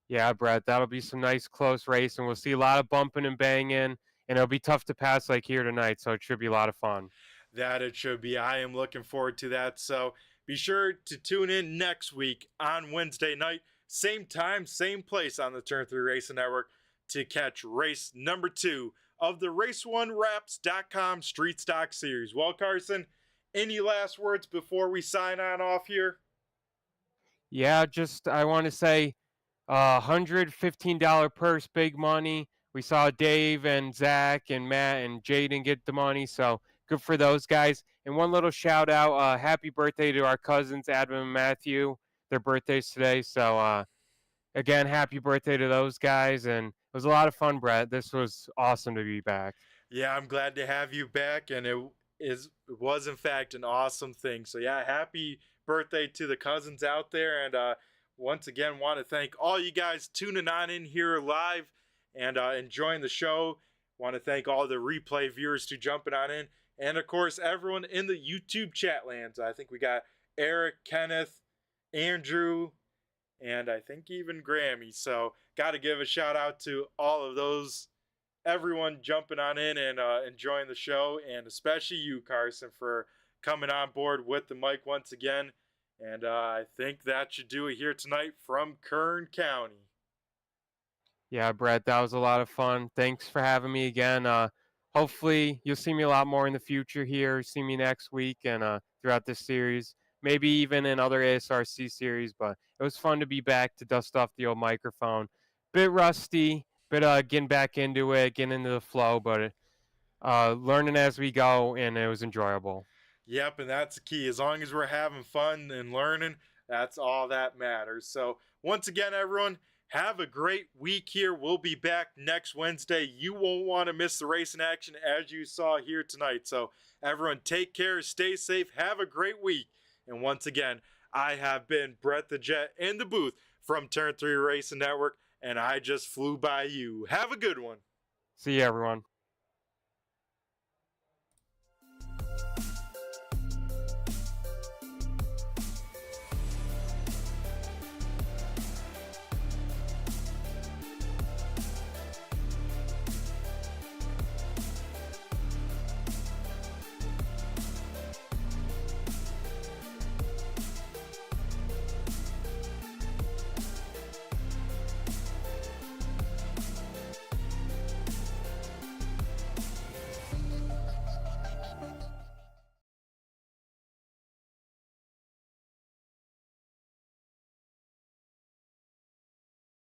Yeah, Brett, that'll be some nice close race, and we'll see a lot of bumping and banging. and it'll be tough to pass like here tonight, so it should be a lot of fun. That it should be. I am looking forward to that. So be sure to tune in next week on Wednesday night, same time, same place on the Turn 3 Racing Network to catch race number 2 of the Race1Wraps.com Street Stock Series. Well, Carson, any last words before we sign on off here? Yeah, just I want to say $115 purse, big money. We saw Dave and Zach and Matt and Jaden get the money, so good for those guys. And one little shout out, happy birthday to our cousins, Adam and Matthew. Their birthdays today, so again, happy birthday to those guys. And it was a lot of fun, Brett. This was awesome to be back. Yeah, I'm glad to have you back, and it was in fact an awesome thing. So yeah, happy birthday to the cousins out there, and once again want to thank all you guys tuning on in here live and enjoying the show. Want to thank all the replay viewers to jumping on in, and of course everyone in the YouTube chat lands. I think we got Eric, Kenneth, Andrew, and I think even Grammy. So got to give a shout out to all of those, everyone jumping on in and enjoying the show, and especially you, Carson, for coming on board with the mic once again. And I think that should do it here tonight from Kern County. Yeah, Brett, that was a lot of fun. Thanks for having me again. Hopefully you'll see me a lot more in the future here. See me next week and throughout this series. Maybe even in other ASRC series, but it was fun to be back to dust off the old microphone. Bit rusty, but getting back into it, getting into the flow, but learning as we go, and it was enjoyable. Yep, and that's the key. As long as we're having fun and learning, that's all that matters. So once again, everyone, have a great week here. We'll be back next Wednesday. You won't want to miss the racing action as you saw here tonight. So everyone, take care, stay safe, have a great week. And once again, I have been Brett the Jet in the booth from Turn 3 Racing Network, and I just flew by you. Have a good one. See you, everyone.